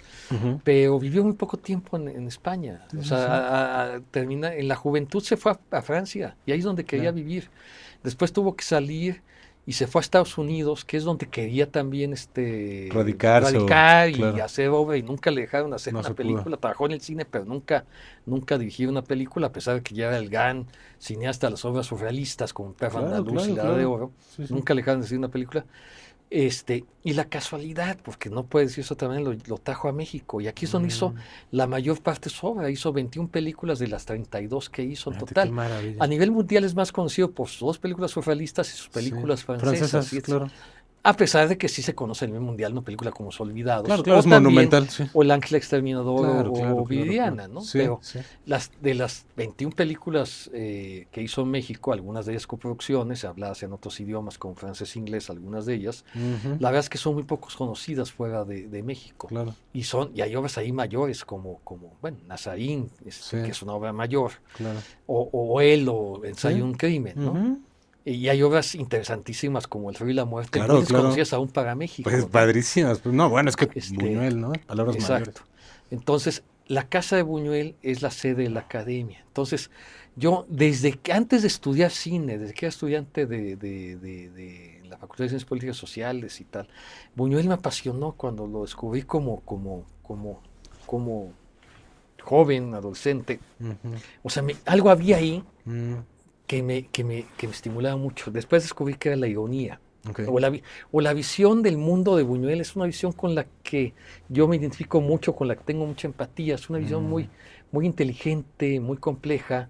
Pero vivió muy poco tiempo en España. O sea, en la juventud se fue a Francia, y ahí es donde quería vivir. Después tuvo que salir y se fue a Estados Unidos, que es donde quería también radicar y hacer obra, y nunca le dejaron hacer una película. Trabajó en el cine, pero nunca dirigió una película, a pesar de que ya era el gran cineasta de las obras surrealistas, como Perro Andaluz y La Edad de Oro. Nunca le dejaron hacer una película. Y la casualidad, porque no puede decir eso también, lo trajo a México, y aquí es donde hizo la mayor parte de su obra. Hizo 21 películas de las 32 que hizo en total. A nivel mundial es más conocido por sus 2 películas surrealistas y sus películas francesas. Claro. A pesar de que sí se conoce a nivel mundial una película como Los Olvidados. Claro, es monumental. O El Ángel Exterminador o Viridiana, ¿no? Pero de las 21 películas que hizo en México, algunas de ellas coproducciones, habladas en otros idiomas como francés e inglés, algunas de ellas, la verdad es que son muy pocos conocidas fuera de México. Claro. Y hay obras ahí mayores como Nazarín, que es una obra mayor, o él, o Ensayo de un crimen, ¿no? Y hay obras interesantísimas como El frío y la muerte, muy desconocidas aún para México. Pues padrísimas. No, bueno, es que Buñuel, ¿no? Palabras mayores. Entonces, la casa de Buñuel es la sede de la academia. Entonces, yo, antes de estudiar cine, desde que era estudiante de la Facultad de Ciencias Políticas Sociales y tal, Buñuel me apasionó cuando lo descubrí como joven, adolescente. O sea, algo había ahí que me estimulaba mucho. Después descubrí que era la ironía. O la visión del mundo de Buñuel. Es una visión con la que yo me identifico mucho, con la que tengo mucha empatía. Es una visión muy inteligente, muy compleja,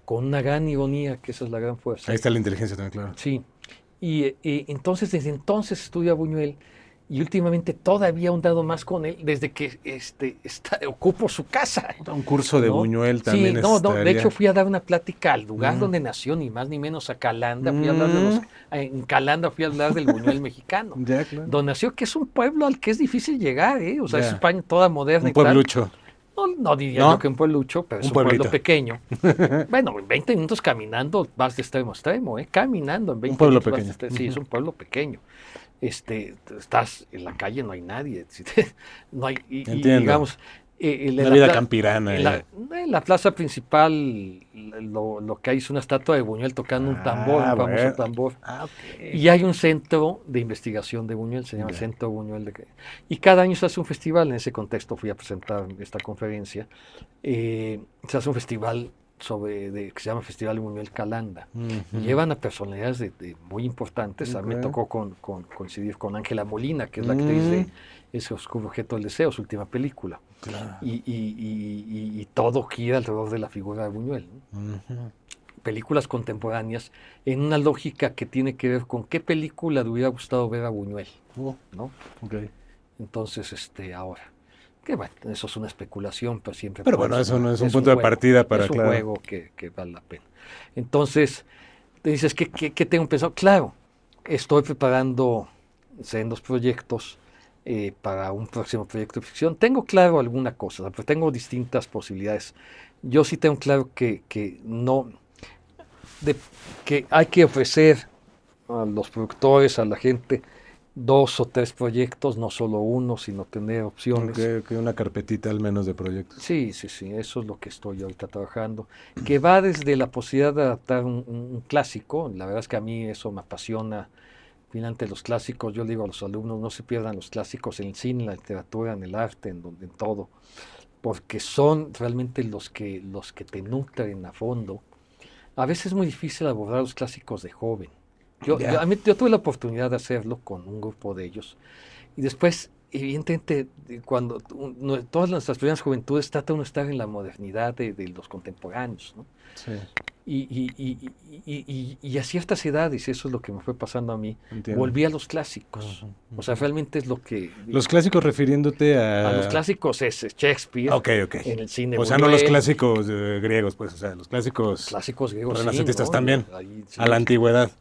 con una gran ironía, que esa es la gran fuerza. Ahí está la inteligencia también, claro. Sí. Y entonces, desde entonces estudio a Buñuel, y últimamente todavía he ahondado más con él desde que ocupo su casa. Un curso de ¿no? Buñuel Sí, también no, estaría... de hecho fui a dar una plática al lugar donde nació, ni más ni menos a Calanda, fui a hablar en Calanda fui a hablar del Buñuel mexicano, Ya, claro. donde nació, que es un pueblo al que es difícil llegar, ¿eh? O sea, es Ya. España toda moderna Un y tal. pueblucho. No diría ¿No? yo que un pueblucho, pero es Un un pueblo pueblito. pequeño. Bueno, en 20 minutos caminando vas de extremo a extremo, ¿eh? Caminando en 20 pueblo minutos vas de pequeño. extremo. Sí, es un pueblo pequeño. Estás en la calle, no hay nadie. No hay, Entiendo. digamos, Una vida campirana. en la plaza principal lo que hay es una estatua de Buñuel tocando un tambor, un famoso bueno. tambor. Ok. Y hay un centro de investigación de Buñuel, se llama Ya. Centro Buñuel. Y cada año se hace un festival. En ese contexto fui a presentar esta conferencia. Se hace un festival que se llama Festival Buñuel Calanda. Ujú. Llevan a personalidades muy importantes. A mí me Ok. tocó coincidir con Ángela Molina, que es la actriz de Ese oscuro objeto del deseo, su última película. Claro. Y todo gira alrededor de la figura de Buñuel, ¿no? Ujú. Películas contemporáneas en una lógica que tiene que ver con qué película le hubiera gustado ver a Buñuel, ¿no? Ok. Entonces, ahora, que bueno, eso es una especulación, pero siempre... Pero puede bueno, ser eso no es un punto de juego, partida para, es un claro. juego que vale la pena. Entonces, te dices, ¿qué tengo pensado? Claro, estoy preparando sendos proyectos para un próximo proyecto de ficción. Tengo claro alguna cosa, pero tengo distintas posibilidades. Yo sí tengo claro que que hay que ofrecer a los productores, a la gente, 2 o 3 proyectos, no solo uno, sino tener opciones. Ok, una carpetita al menos de proyectos. Sí, eso es lo que estoy ahorita trabajando, que va desde la posibilidad de adaptar un clásico. La verdad es que a mí eso me apasiona. Finalmente los clásicos, yo le digo a los alumnos, no se pierdan los clásicos en el cine, en la literatura, en el arte, en todo, porque son realmente los que te nutren a fondo. A veces es muy difícil abordar los clásicos de joven. Yo tuve la oportunidad de hacerlo con un grupo de ellos. Y después, evidentemente, cuando todas nuestras primeras juventudes trata uno de estar en la modernidad de los contemporáneos, ¿no? Sí. Y a ciertas edades, eso es lo que me fue pasando a mí, Entiendo. volví a los clásicos. O sea, realmente es lo que... Los clásicos refiriéndote A los clásicos es Shakespeare, Ok. en el cine O sea, no Buñuel, los clásicos griegos, pues, o sea, los clásicos griegos, renacentistas sí, ¿no? también, Ahí, sí. a la antigüedad.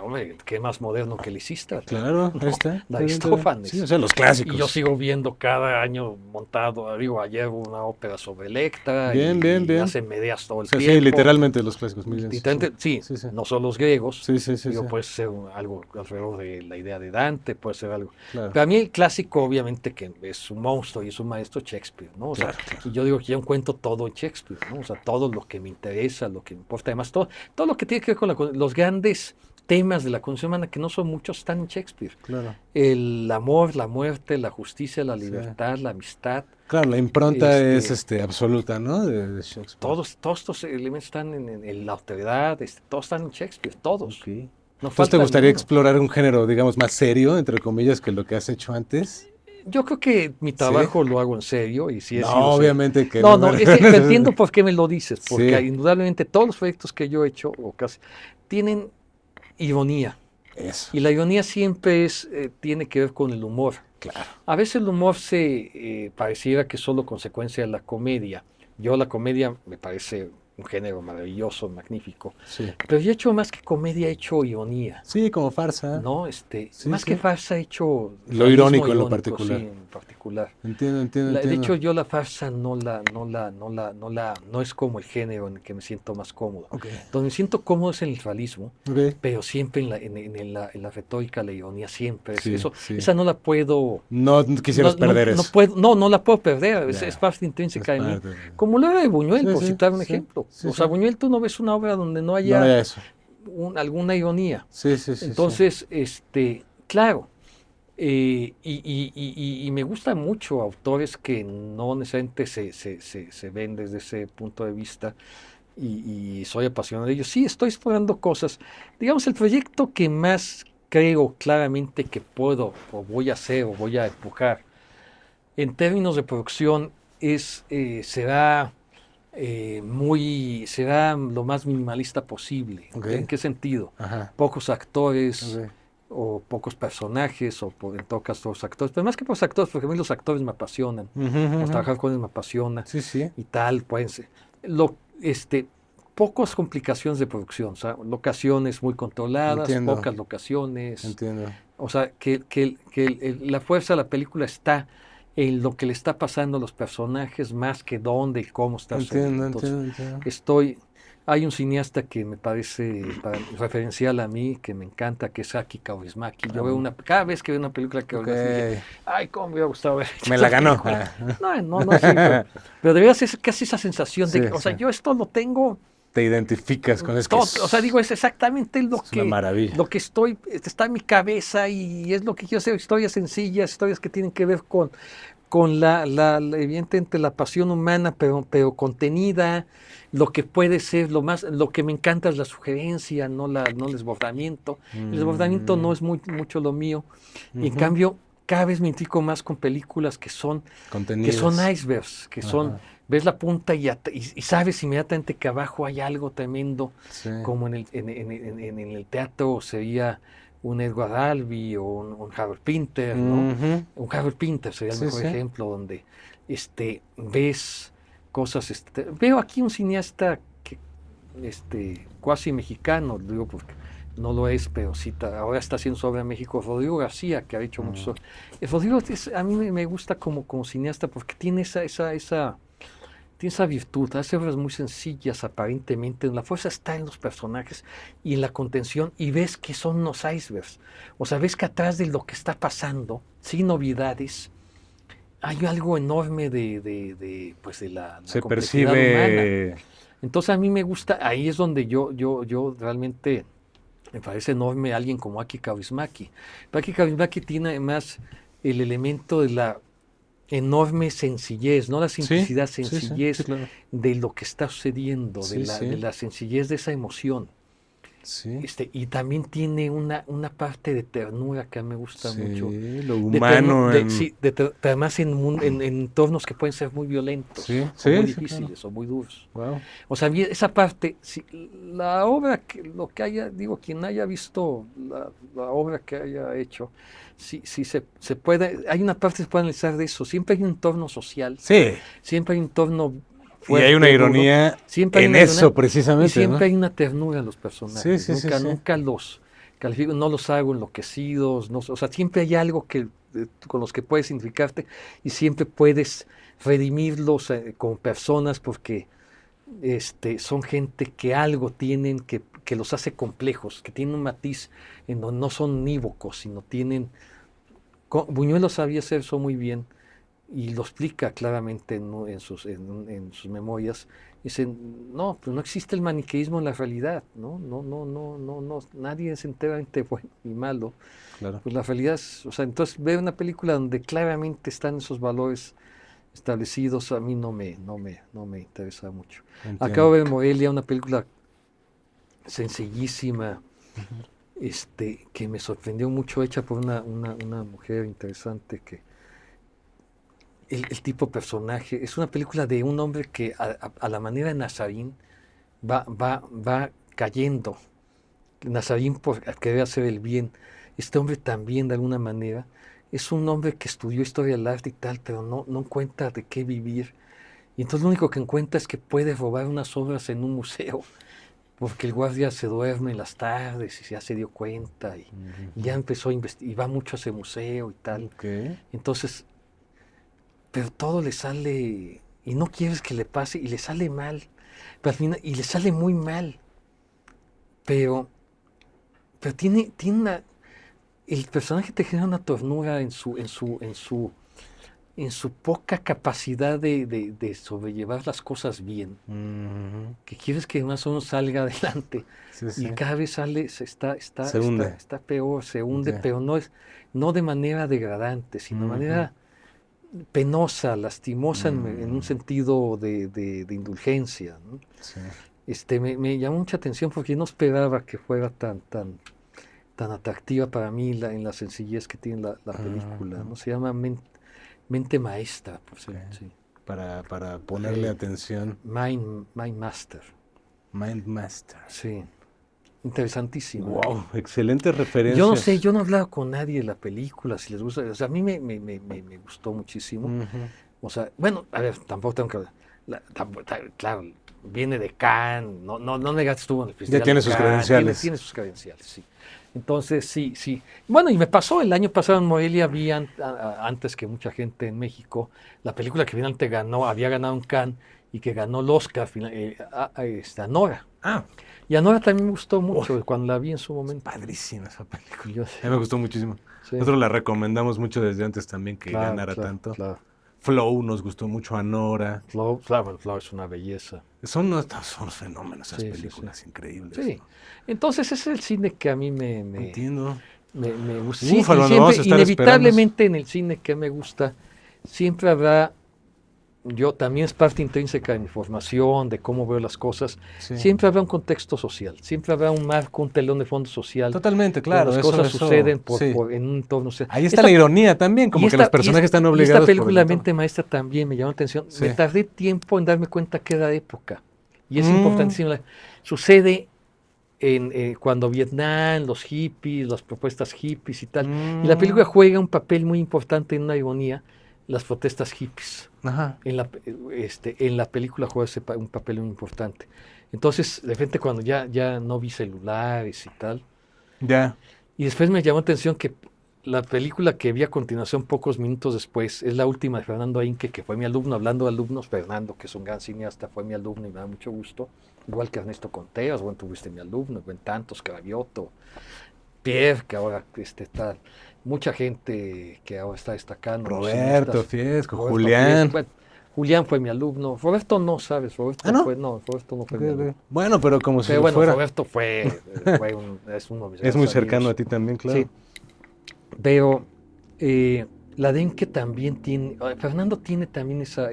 Hombre, qué más moderno que Lisístrata. Claro, ahí está. Aristófanes. Sí, o sea, los clásicos. Y yo sigo viendo cada año montado, digo, ayer hubo una ópera sobre Electra Bien. y hacen Medeas todo el O sea, tiempo. sí, literalmente los clásicos. Literalmente, sí, no son los griegos. Sí. Digo, puede ser algo alrededor de la idea de Dante, puede ser algo. Claro. Pero a mí el clásico, obviamente, que es un monstruo y es un maestro, Shakespeare, ¿no? O sea, y yo digo que yo encuentro todo en Shakespeare, ¿no? O sea, todo lo que me interesa, lo que me importa, además, todo lo que tiene que ver con los grandes temas de la condición humana, que no son muchos, están en Shakespeare. Claro. El amor, la muerte, la justicia, la libertad, la amistad. Claro, la impronta es absoluta, ¿no? De Shakespeare. Todos estos elementos están en la autoridad, todos están en Shakespeare, todos. Okay. No Entonces, ¿te gustaría ninguno. explorar un género, digamos, más serio, entre comillas, que lo que has hecho antes? Yo creo que mi trabajo lo hago en serio y sí he sido obviamente que no. Entiendo por qué me lo dices, porque Sí. indudablemente todos los proyectos que yo he hecho, o casi, tienen ironía. Eso. Y la ironía siempre tiene que ver con el humor. Claro. A veces el humor pareciera que es solo consecuencia de la comedia. La comedia me parece un género maravilloso, magnífico. Sí. Pero yo he hecho más que comedia, he hecho ironía. Sí, como farsa. ¿No? Más que farsa he hecho... Lo irónico en lo particular. Sí, en particular. Entiendo. De hecho, yo la farsa no es como el género en el que me siento más cómodo. Okay. Donde me siento cómodo es en el realismo, pero siempre en la retórica, la ironía, siempre. Esa no la puedo... No quisieras perder eso. No la puedo perder, es parte intrínseca de mí. Como lo era de Buñuel, por citar un ejemplo. Buñuel, tú no ves una obra donde no haya eso. alguna ironía. Sí. Entonces, claro, y me gustan mucho autores que no necesariamente se ven desde ese punto de vista, y soy apasionado de ellos. Sí, estoy explorando cosas. Digamos, el proyecto que más creo claramente que puedo, o voy a hacer, o voy a empujar, en términos de producción, será lo más minimalista posible. Okay. ¿En qué sentido? Ajá. Pocos actores, o pocos personajes, o en todo caso los actores, pero más que por los actores, porque a mí los actores me apasionan, trabajar con ellos me apasiona, Sí, sí. y tal, pues, pocas complicaciones de producción, o sea, locaciones muy controladas, Entiendo. pocas locaciones, Entiendo. o sea, la fuerza de la película está en lo que le está pasando a los personajes más que dónde y cómo está sucediendo. Entiendo, Entonces, entiendo. hay un cineasta que me parece referencial a mí, que me encanta, que es Aki Kaurismäki. Yo veo cada vez que veo una película que Ok. dije, ay, cómo me hubiera gustado ver Me esta la ganó. película. No así, pero de verdad es casi esa sensación de Sí, que, o sea, sí. yo esto lo tengo Te identificas con es que todo, o sea, digo, es exactamente es una maravilla. lo que está en mi cabeza y es lo que yo sé, historias sencillas, historias que tienen que ver con evidentemente la pasión humana, pero contenida, lo que puede ser, lo que me encanta es la sugerencia, no el desbordamiento. El desbordamiento no es mucho lo mío. Y en cambio, cada vez me identifico más con películas que son Contenidas. icebergs, ves la punta y sabes inmediatamente que abajo hay algo tremendo, Sí. como en el teatro sería un Edward Albee o un Harold Pinter, ¿no? Un Harold Pinter sería el mejor ejemplo, donde ves cosas. Veo aquí un cineasta que, cuasi mexicano, digo porque no lo es, pero sí, ahora está haciendo sobre México, Rodrigo García, que ha hecho mucho. Rodrigo a mí me gusta como cineasta porque tiene tiene esa virtud, hace obras muy sencillas aparentemente, la fuerza está en los personajes y en la contención, y ves que son unos icebergs, o sea, ves que atrás de lo que está pasando, sin novedades, hay algo enorme pues de la Se complejidad humana. percibe. Entonces a mí me gusta, ahí es donde yo realmente me parece enorme alguien como Aki Kaurismäki. Aki Kaurismäki tiene además el elemento de la enorme sencillez, no la simplicidad, sencillez claro. de lo que está sucediendo, Sí, de la sencillez de esa emoción. Sí. Y también tiene una parte de ternura que a mí me gusta mucho. Lo humano. Pero además en entornos que pueden ser muy violentos, o muy difíciles, claro. o muy duros. Wow. O sea, esa parte, la obra, lo que haya, digo, quien haya visto la obra que haya hecho, sí se puede, hay una parte que se puede analizar de eso. Siempre hay un entorno social, Sí. siempre hay un entorno Fuerte, y hay una ironía en eso precisamente. Y siempre ¿no? hay una ternura en los personajes. Nunca los califico, no los hago enloquecidos. O sea, siempre hay algo con los que puedes identificarte y siempre puedes redimirlos como personas porque son gente que algo tienen que los hace complejos, que tienen un matiz en donde no son unívocos, sino tienen... Buñuel lo sabía hacer eso muy bien y lo explica claramente en sus memorias. Dicen, no, pues no existe el maniqueísmo en la realidad, no, nadie es enteramente bueno ni malo. Claro. Pues la realidad es, o sea, entonces ver una película donde claramente están esos valores establecidos a mí no me interesa mucho. Entiendo. Acabo de ver Morelia, una película sencillísima, que me sorprendió mucho, hecha por una mujer interesante que el tipo personaje, es una película de un hombre que a la manera de Nazarín va cayendo. Nazarín por querer hacer el bien. Este hombre también de alguna manera es un hombre que estudió historia del arte y tal, pero no encuentra de qué vivir. Y entonces lo único que encuentra es que puede robar unas obras en un museo, porque el guardia se duerme en las tardes y ya se dio cuenta y ya empezó a investigar, y va mucho a ese museo y tal. Okay. Entonces, pero todo le sale, y no quieres que le pase, y le sale mal, pero al final, y le sale muy mal, pero tiene el personaje te genera una ternura en su poca capacidad de sobrellevar las cosas bien, que quieres que más o menos salga adelante, y cada vez está peor, se hunde, pero no de manera degradante, sino de manera penosa, lastimosa en un sentido de indulgencia, ¿no? Sí. Me llamó mucha atención porque no esperaba que fuera tan atractiva para mí en la sencillez que tiene la película, ¿no? Se llama Mente Maestra, por cierto. Sí. Para ponerle atención. Mind Master. Mind Master. Sí. Interesantísimo. Wow, excelentes referencias. Yo no sé, yo no he hablado con nadie de la película, si les gusta. O sea, a mí me gustó muchísimo. Ujú. O sea, bueno, a ver, tampoco tengo que... claro, viene de Cannes, no negaste estuvo en el festival tiene de sus Cannes, credenciales. tiene sus credenciales, sí. Entonces, sí. Bueno, y me pasó, el año pasado en Morelia vi antes que mucha gente en México, la película que finalmente había ganado un Cannes y que ganó el Oscar, Anora. Ah, Y Anora también me gustó mucho cuando la vi en su momento. padrísima esa película. Yo A sé, mí me gustó muchísimo. sí, Nosotros la recomendamos mucho desde antes también que ganara tanto. Claro. Flow nos gustó mucho, Anora. Flow es una belleza. Son fenómenos esas Sí, películas increíbles. Sí. ¿No? Entonces ese es el cine que a mí me Entiendo. gusta. Uf, Sí, y Armando, siempre, vamos a estar inevitablemente en el cine que me gusta, siempre habrá, yo también es parte intrínseca de mi formación, de cómo veo las cosas, Sí. siempre habrá un contexto social, siempre habrá un marco, un telón de fondo social. Totalmente, claro. Las cosas suceden en un entorno social. Ahí está la ironía también, como que los personajes están obligados. Y esta película, La mente maestra, también me llamó la atención. Sí. Me tardé tiempo en darme cuenta que era de época. Y es importantísimo. Sucede cuando Vietnam, los hippies, las propuestas hippies y tal. Y la película juega un papel muy importante en una ironía, las protestas hippies. Ajá. En la película juega un papel muy importante. Entonces, de repente cuando ya no vi celulares y tal, Ya. y después me llamó la atención que la película que vi a continuación pocos minutos después es la última de Fernando Ainque, que fue mi alumno. Hablando de alumnos, Fernando, que es un gran cineasta, fue mi alumno y me da mucho gusto. Igual que Ernesto Conteras, bueno, tuviste mi alumno, buen tantos, Cravioto, Pierre, que ahora está, mucha gente que ahora está destacando. Roberto Fiesco, Roberto Julián. Fiesco, bueno, Julián fue mi alumno. Roberto no, ¿sabes? Roberto Roberto no fue mi alumno. Bueno, pero como si Pero lo bueno, fuera. Roberto es uno de mis Es muy grandes cercano amigos. a ti también, claro. Sí, pero la Denke también tiene, Fernando tiene también esa,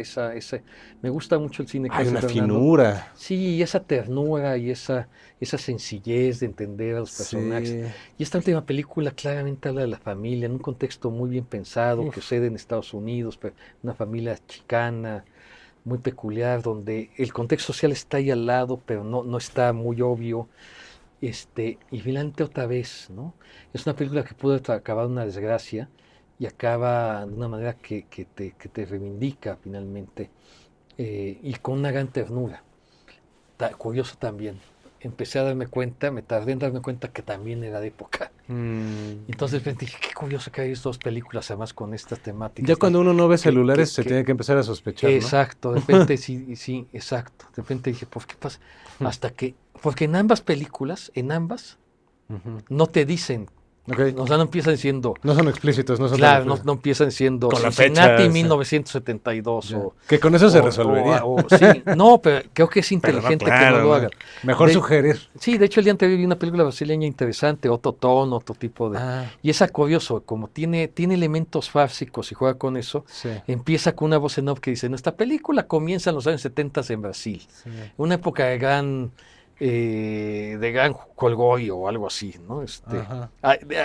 me gusta mucho el cine que Hay hace una Fernando. finura. Sí, y esa ternura y esa sencillez de entender a los personajes. Sí. Y esta última película claramente habla de la familia en un contexto muy bien pensado, que sucede en Estados Unidos, pero una familia chicana, muy peculiar, donde el contexto social está ahí al lado, pero no está muy obvio. Y finalmente otra vez, ¿no? Es una película que pudo acabar en una desgracia y acaba de una manera que te reivindica finalmente y con una gran ternura. Curioso también. Empecé a darme cuenta, me tardé en darme cuenta que también era de época. Entonces dije, qué curioso que hay estas dos películas, además con estas temáticas. Ya cuando uno no ve celulares se tiene que empezar a sospechar, ¿no? Exacto, de repente sí, exacto. De repente dije, ¿por qué pasa? Porque en ambas películas, no te dicen, Okay. o sea, no empiezan diciendo... No son explícitos, no son Claro, no empiezan siendo con la Cincinnati fecha, 1972 o... Que con eso se resolvería. Sí, no, pero creo que es inteligente que no lo hagan. Mejor sugerir. Sí, de hecho el día anterior vi una película brasileña interesante, otro tono, otro tipo de... Y es curioso, como tiene elementos fársicos y juega con eso, empieza con una voz en off que dice, nuestra película comienza en los años 70 en Brasil, una época de gran colgorio o algo así, ¿no?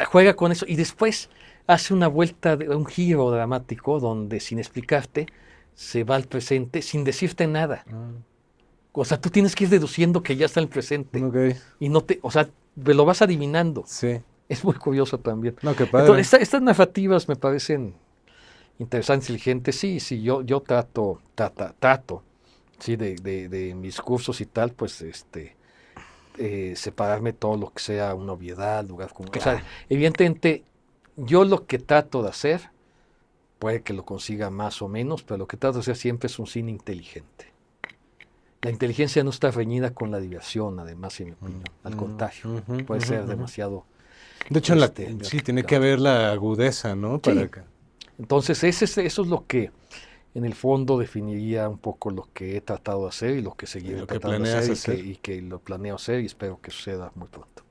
Juega con eso y después hace una vuelta, un giro dramático donde sin explicarte se va al presente sin decirte nada. O sea, tú tienes que ir deduciendo que ya está en el presente. Y o sea, lo vas adivinando. Sí. Es muy curioso también. No, qué padre. Entonces, estas narrativas me parecen interesantes, inteligentes. Sí, yo trato, sí, de mis cursos y tal, pues, separarme todo lo que sea una obviedad, lugar común. Claro. O sea, evidentemente, yo lo que trato de hacer, puede que lo consiga más o menos, pero lo que trato de hacer siempre es un cine inteligente. La inteligencia no está reñida con la diversión, además, en mi opinión. Al contrario, puede ser demasiado... De hecho, sí, tiene que haber la agudeza, ¿no? Sí. Entonces, eso es lo que, en el fondo, definiría un poco lo que he tratado de hacer y lo que seguiré tratando de hacer. Y que lo planeo hacer y espero que suceda muy pronto.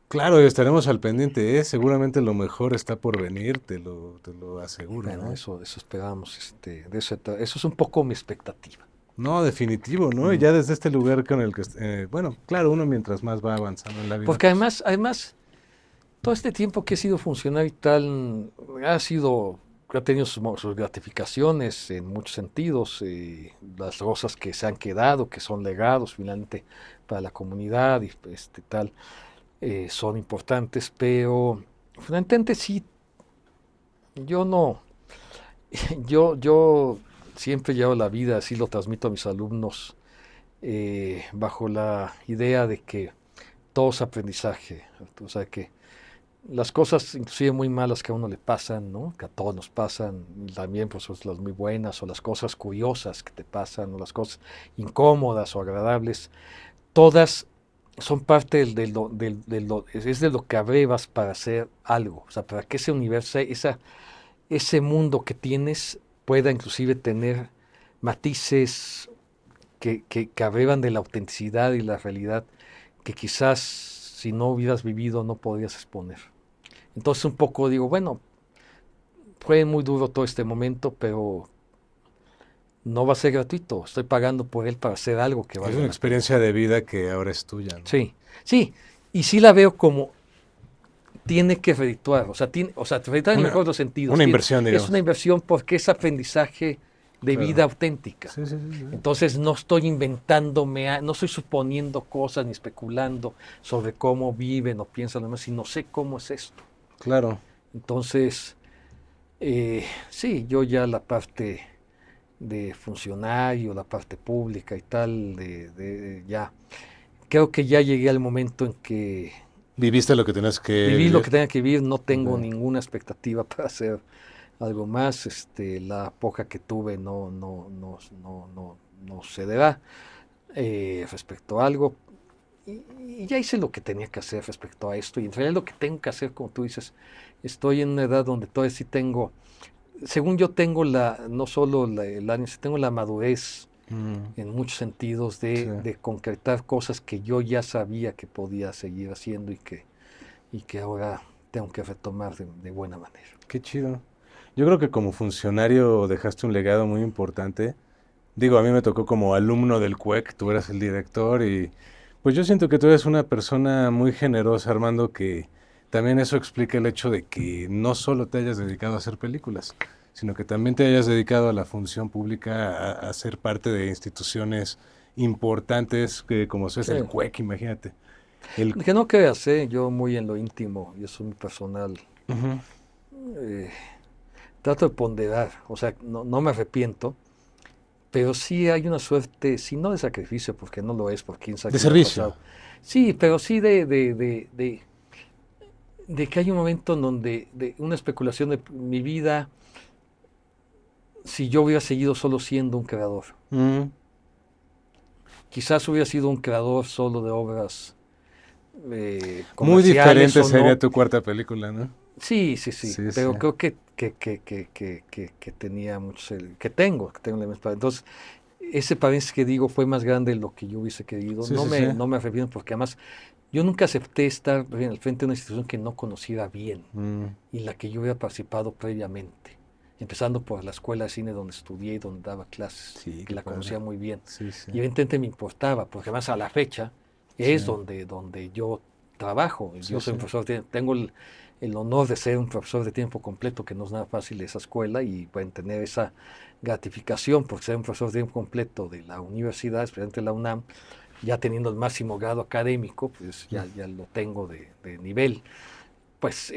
Claro, estaremos al pendiente, ¿eh? Seguramente lo mejor está por venir, te lo aseguro. Bueno, ¿no? eso esperamos. Eso es un poco mi expectativa. No, definitivo, ¿no? Y ya desde este lugar con el que... bueno, claro, uno mientras más va avanzando en la vida. Porque además, todo este tiempo que he sido funcionario y tal, ha tenido sus gratificaciones en muchos sentidos, las cosas que se han quedado, que son legados finalmente para la comunidad y tal. son importantes, pero fundamentalmente sí, yo no, yo siempre llevo la vida, así lo transmito a mis alumnos, bajo la idea de que todo es aprendizaje, o sea que las cosas inclusive muy malas que a uno le pasan, ¿no? Que a todos nos pasan, también pues las muy buenas o las cosas curiosas que te pasan o las cosas incómodas o agradables, todas son parte es de lo que abrevas para hacer algo, o sea, para que ese universo, ese mundo que tienes pueda inclusive tener matices que abrevan de la autenticidad y la realidad que quizás si no hubieras vivido no podrías exponer. Entonces un poco digo, bueno, fue muy duro todo este momento, pero no va a ser gratuito. Estoy pagando por él para hacer algo que Es valga una la pena. experiencia de vida que ahora es tuya, ¿no? Sí, sí. Y sí la veo como tiene que redituar. O sea redituar en el mejor de los sentidos. Una inversión, Es una digamos. inversión porque es aprendizaje de vida Claro. auténtica. Sí, sí, sí, sí. Entonces no estoy inventándome, no estoy suponiendo cosas ni especulando sobre cómo viven o piensan los demás, sino sé cómo es esto. Claro. Entonces, sí, yo ya la parte de funcionario, la parte pública y tal, ya, creo que ya llegué al momento en que Viviste lo que tenías que viví lo vivir. que tenga que vivir, no tengo Ok. ninguna expectativa para hacer algo más, la poca que tuve no se dará respecto a algo, y ya hice lo que tenía que hacer respecto a esto, y en realidad lo que tengo que hacer, como tú dices, estoy en una edad donde todavía sí tengo, según yo tengo no solo el año, tengo la madurez Mm, en muchos sentidos sí. de concretar cosas que yo ya sabía que podía seguir haciendo y que ahora tengo que retomar de buena manera. Qué chido. Yo creo que como funcionario dejaste un legado muy importante. Digo, a mí me tocó como alumno del CUEC, tú eras el director y pues yo siento que tú eres una persona muy generosa, Armando, que también eso explica el hecho de que no solo te hayas dedicado a hacer películas, sino que también te hayas dedicado a la función pública, a ser parte de instituciones importantes que, como es Sí. el CUEC, imagínate. El, Que no creas, yo muy en lo íntimo, y eso es muy personal, Ujú. eh, trato de ponderar, o sea, no me arrepiento, pero sí hay una suerte, si no de sacrificio, porque no lo es, porque quién sabe De qué hubiera servicio. pasado. Sí, pero sí de que hay un momento en donde, de una especulación de mi vida, si yo hubiera seguido solo siendo un creador. Mm. Quizás hubiera sido un creador solo de obras Muy comerciales diferente o sería no. tu cuarta película, ¿no? Sí, sí, sí, Sí, sí. pero creo que tenía muchos, que tengo elementos para. Entonces, ese paréntesis que digo fue más grande de lo que yo hubiese querido. Sí, sí, sí. No me arrepiento porque además yo nunca acepté estar al frente de una institución que no conociera bien Mm, y en la que yo hubiera participado previamente. Empezando por la escuela de cine donde estudié y donde daba clases, sí, que qué la padre. conocía muy bien. Sí, sí. Y evidentemente me importaba, porque además a la fecha Sí, es donde yo trabajo. sí, Yo soy sí. un profesor, tengo el honor de ser un profesor de tiempo completo, que no es nada fácil esa escuela, y pueden tener esa gratificación por ser un profesor de tiempo completo de la universidad, especialmente la UNAM, ya teniendo el máximo grado académico, pues ya lo tengo de nivel. Pues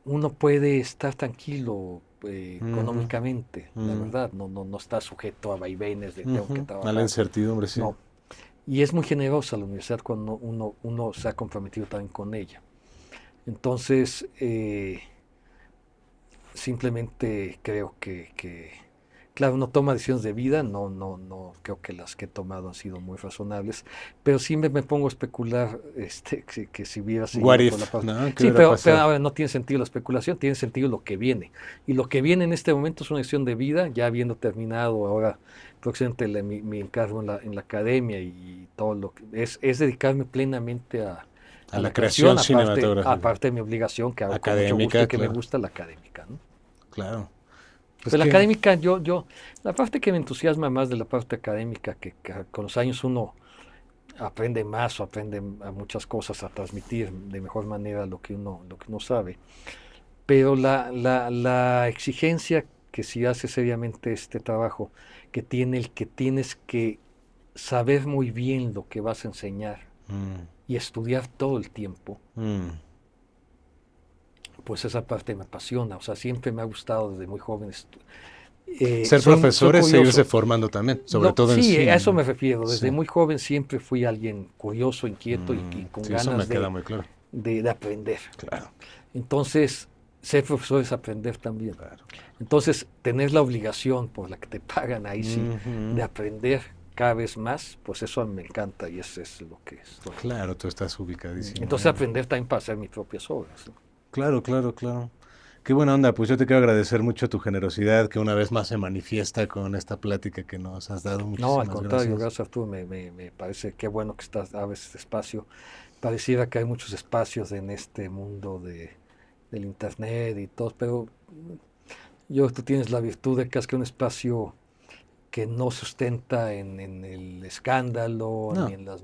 uno puede estar tranquilo Ujú, económicamente, la mm, verdad, no está sujeto a vaivenes de tengo que ujú. A la trabajar, incertidumbre, sí. no. Y es muy generosa la universidad cuando uno se ha comprometido también con ella. Entonces, simplemente creo claro, uno toma decisiones de vida, no creo que las que he tomado han sido muy razonables, pero sí me pongo a especular que si hubiera What seguido por la if, parte. ¿no? ¿Qué Sí, hubiera pero pasado? ahora no tiene sentido la especulación, tiene sentido lo que viene. Y lo que viene en este momento es una decisión de vida, ya habiendo terminado ahora próximamente mi encargo en la academia y todo lo que es dedicarme plenamente A a la la creación creación, cinematográfica. aparte de mi obligación, que hago con mucho gusto y Académica, que me claro. gusta, la académica, ¿no? Claro. Pues Pero la que, académica, la parte que me entusiasma más de la parte académica, que con los años uno aprende más o aprende a muchas cosas a transmitir de mejor manera lo que uno sabe. Pero la exigencia que si haces seriamente este trabajo, que tiene el que tienes que saber muy bien lo que vas a enseñar mm, y estudiar todo el tiempo, Mm. pues esa parte me apasiona. O sea, siempre me ha gustado desde muy joven. Ser Soy profesor es curioso. seguirse formando también, sobre todo en Sí, cine, a eso ¿no? me refiero. Desde Sí. muy joven siempre fui alguien curioso, inquieto y con Sí, eso me ganas queda muy claro. de aprender. Claro, Entonces, ser profesor es aprender también. claro. Entonces, tener la obligación por la que te pagan ahí sí, Ujú. de aprender cada vez más, pues eso a mí me encanta y eso es lo que es. Claro, tú estás ubicadísimo. Entonces, aprender también para hacer mis propias obras, ¿no? Claro, claro, claro. Qué buena onda, pues yo te quiero agradecer mucho tu generosidad que una vez más se manifiesta con esta plática que nos has dado. No, al Muchísimas contrario, gracias. gracias Arturo, me parece qué bueno que abres este espacio. Pareciera que hay muchos espacios en este mundo del internet y todo, pero tú tienes la virtud de que es que un espacio que no sustenta en el escándalo, No, ni en las...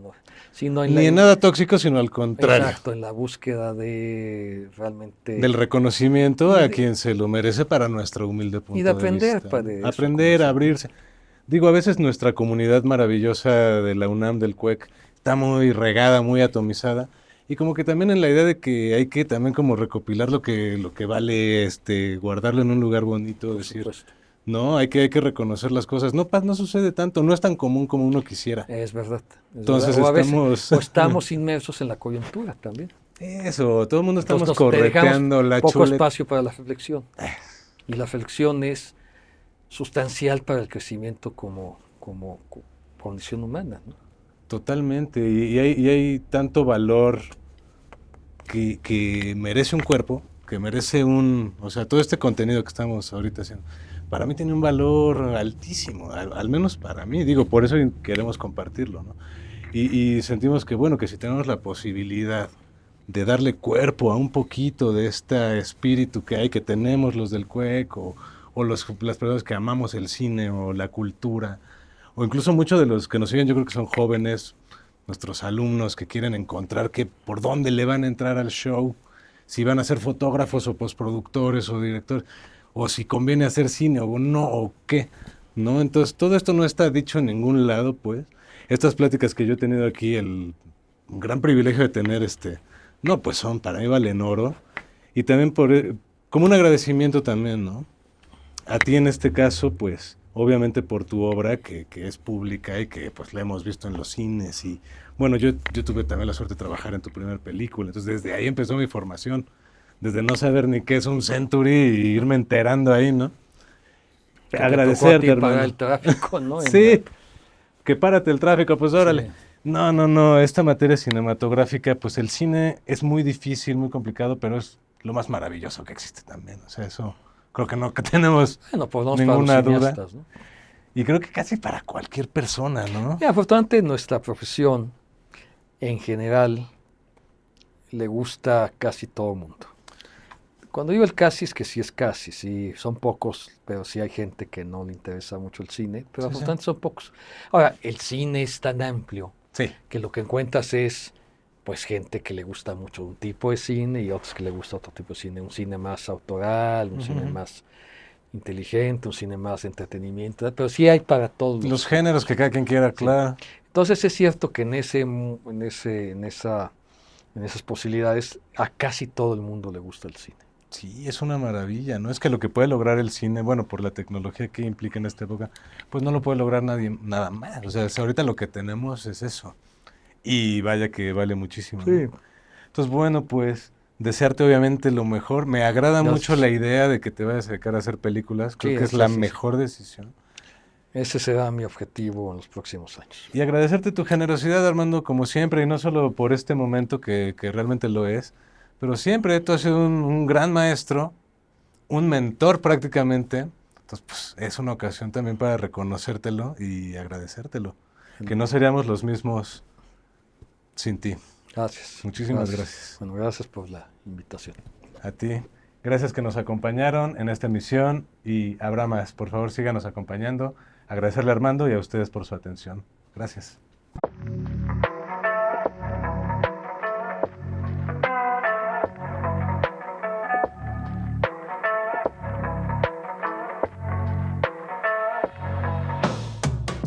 sino ni en nada tóxico, sino al contrario, exacto, en la búsqueda de realmente... del reconocimiento Y a de, quien se lo merece para nuestro humilde y de punto de aprender vista, ¿no? para eso, Aprender, conocer. abrirse. Digo, a veces nuestra comunidad maravillosa de la UNAM, del CUEC, está muy regada, muy atomizada. Y como que también en la idea de que hay que también como recopilar lo que vale, guardarlo en un lugar bonito, Por decir, supuesto. no, hay que reconocer las cosas. No, no sucede tanto, no es tan común como uno quisiera. Es verdad, es verdad. Entonces O a veces, estamos, o estamos inmersos en la coyuntura también. eso, todo el mundo Entonces estamos te dejamos correteando la poco chuleta. espacio para la reflexión. Y la reflexión es sustancial para el crecimiento como condición humana, ¿no? Totalmente, y hay tanto valor que merece un cuerpo, que merece o sea, todo este contenido que estamos ahorita haciendo, para mí tiene un valor altísimo, al menos para mí, digo, por eso queremos compartirlo, ¿no? Y sentimos que, bueno, que si tenemos la posibilidad de darle cuerpo a un poquito de este espíritu que hay, que tenemos los del CUEC, o las personas que amamos el cine o la cultura, o incluso muchos de los que nos siguen, yo creo que son jóvenes, nuestros alumnos que quieren encontrar por dónde le van a entrar al show, si van a ser fotógrafos o postproductores o directores, o si conviene hacer cine o no, o qué, ¿no? Entonces, todo esto no está dicho en ningún lado, pues. Estas pláticas que yo he tenido aquí, un gran privilegio de tener, no, pues son, para mí valen oro, y también como un agradecimiento también, ¿no? A ti en este caso, pues, obviamente por tu obra, que es pública y que pues la hemos visto en los cines y, bueno, yo tuve también la suerte de trabajar en tu primera película, entonces desde ahí empezó mi formación, desde no saber ni qué es un Century y irme enterando ahí, ¿no? Que te tocó a ti Agradecerte, pagar hermano. el tráfico, ¿no? Sí, que párate el tráfico, pues órale. Sí. No, no, no, esta materia cinematográfica, pues el cine es muy difícil, muy complicado, pero es lo más maravilloso que existe también, o sea, eso creo que no que tenemos Bueno, pues vamos para los ninguna duda. cineastas, ¿no? Y creo que casi para cualquier persona, ¿no? Y afortunadamente nuestra profesión en general le gusta a casi todo el mundo. Cuando digo el casi es que sí es casi, sí, son pocos, pero sí hay gente que no le interesa mucho el cine, pero Sí, afortunadamente son pocos. Ahora, el cine es tan amplio sí. que lo que encuentras es pues gente que le gusta mucho un tipo de cine y otros que le gusta otro tipo de cine, un cine más autoral, un cine más inteligente, un cine más de entretenimiento, pero sí hay para todos Los géneros que cada quien quiera, sí. claro. Entonces es cierto que en esas posibilidades a casi todo el mundo le gusta el cine. Sí, es una maravilla, ¿no? Es que lo que puede lograr el cine, bueno, por la tecnología que implica en esta época, pues no lo puede lograr nadie, nada más. O sea, ahorita lo que tenemos es eso. Y vaya que vale muchísimo, ¿no? Sí. Entonces, bueno, pues desearte obviamente lo mejor. Me agrada mucho Gracias. la idea de que te vayas a dedicar a hacer películas. Creo Sí, que es esa la sí. mejor decisión. Ese será mi objetivo en los próximos años. Y agradecerte tu generosidad, Armando, como siempre, y no solo por este momento que realmente lo es, pero siempre tú has sido un gran maestro, un mentor prácticamente. Entonces, pues es una ocasión también para reconocértelo y agradecértelo. Que no seríamos los mismos sin ti. Gracias. Muchísimas gracias. Bueno, gracias por la invitación. A ti. Gracias que nos acompañaron en esta emisión y habrá más. Por favor, síganos acompañando. Agradecerle a Armando y a ustedes por su atención. Gracias.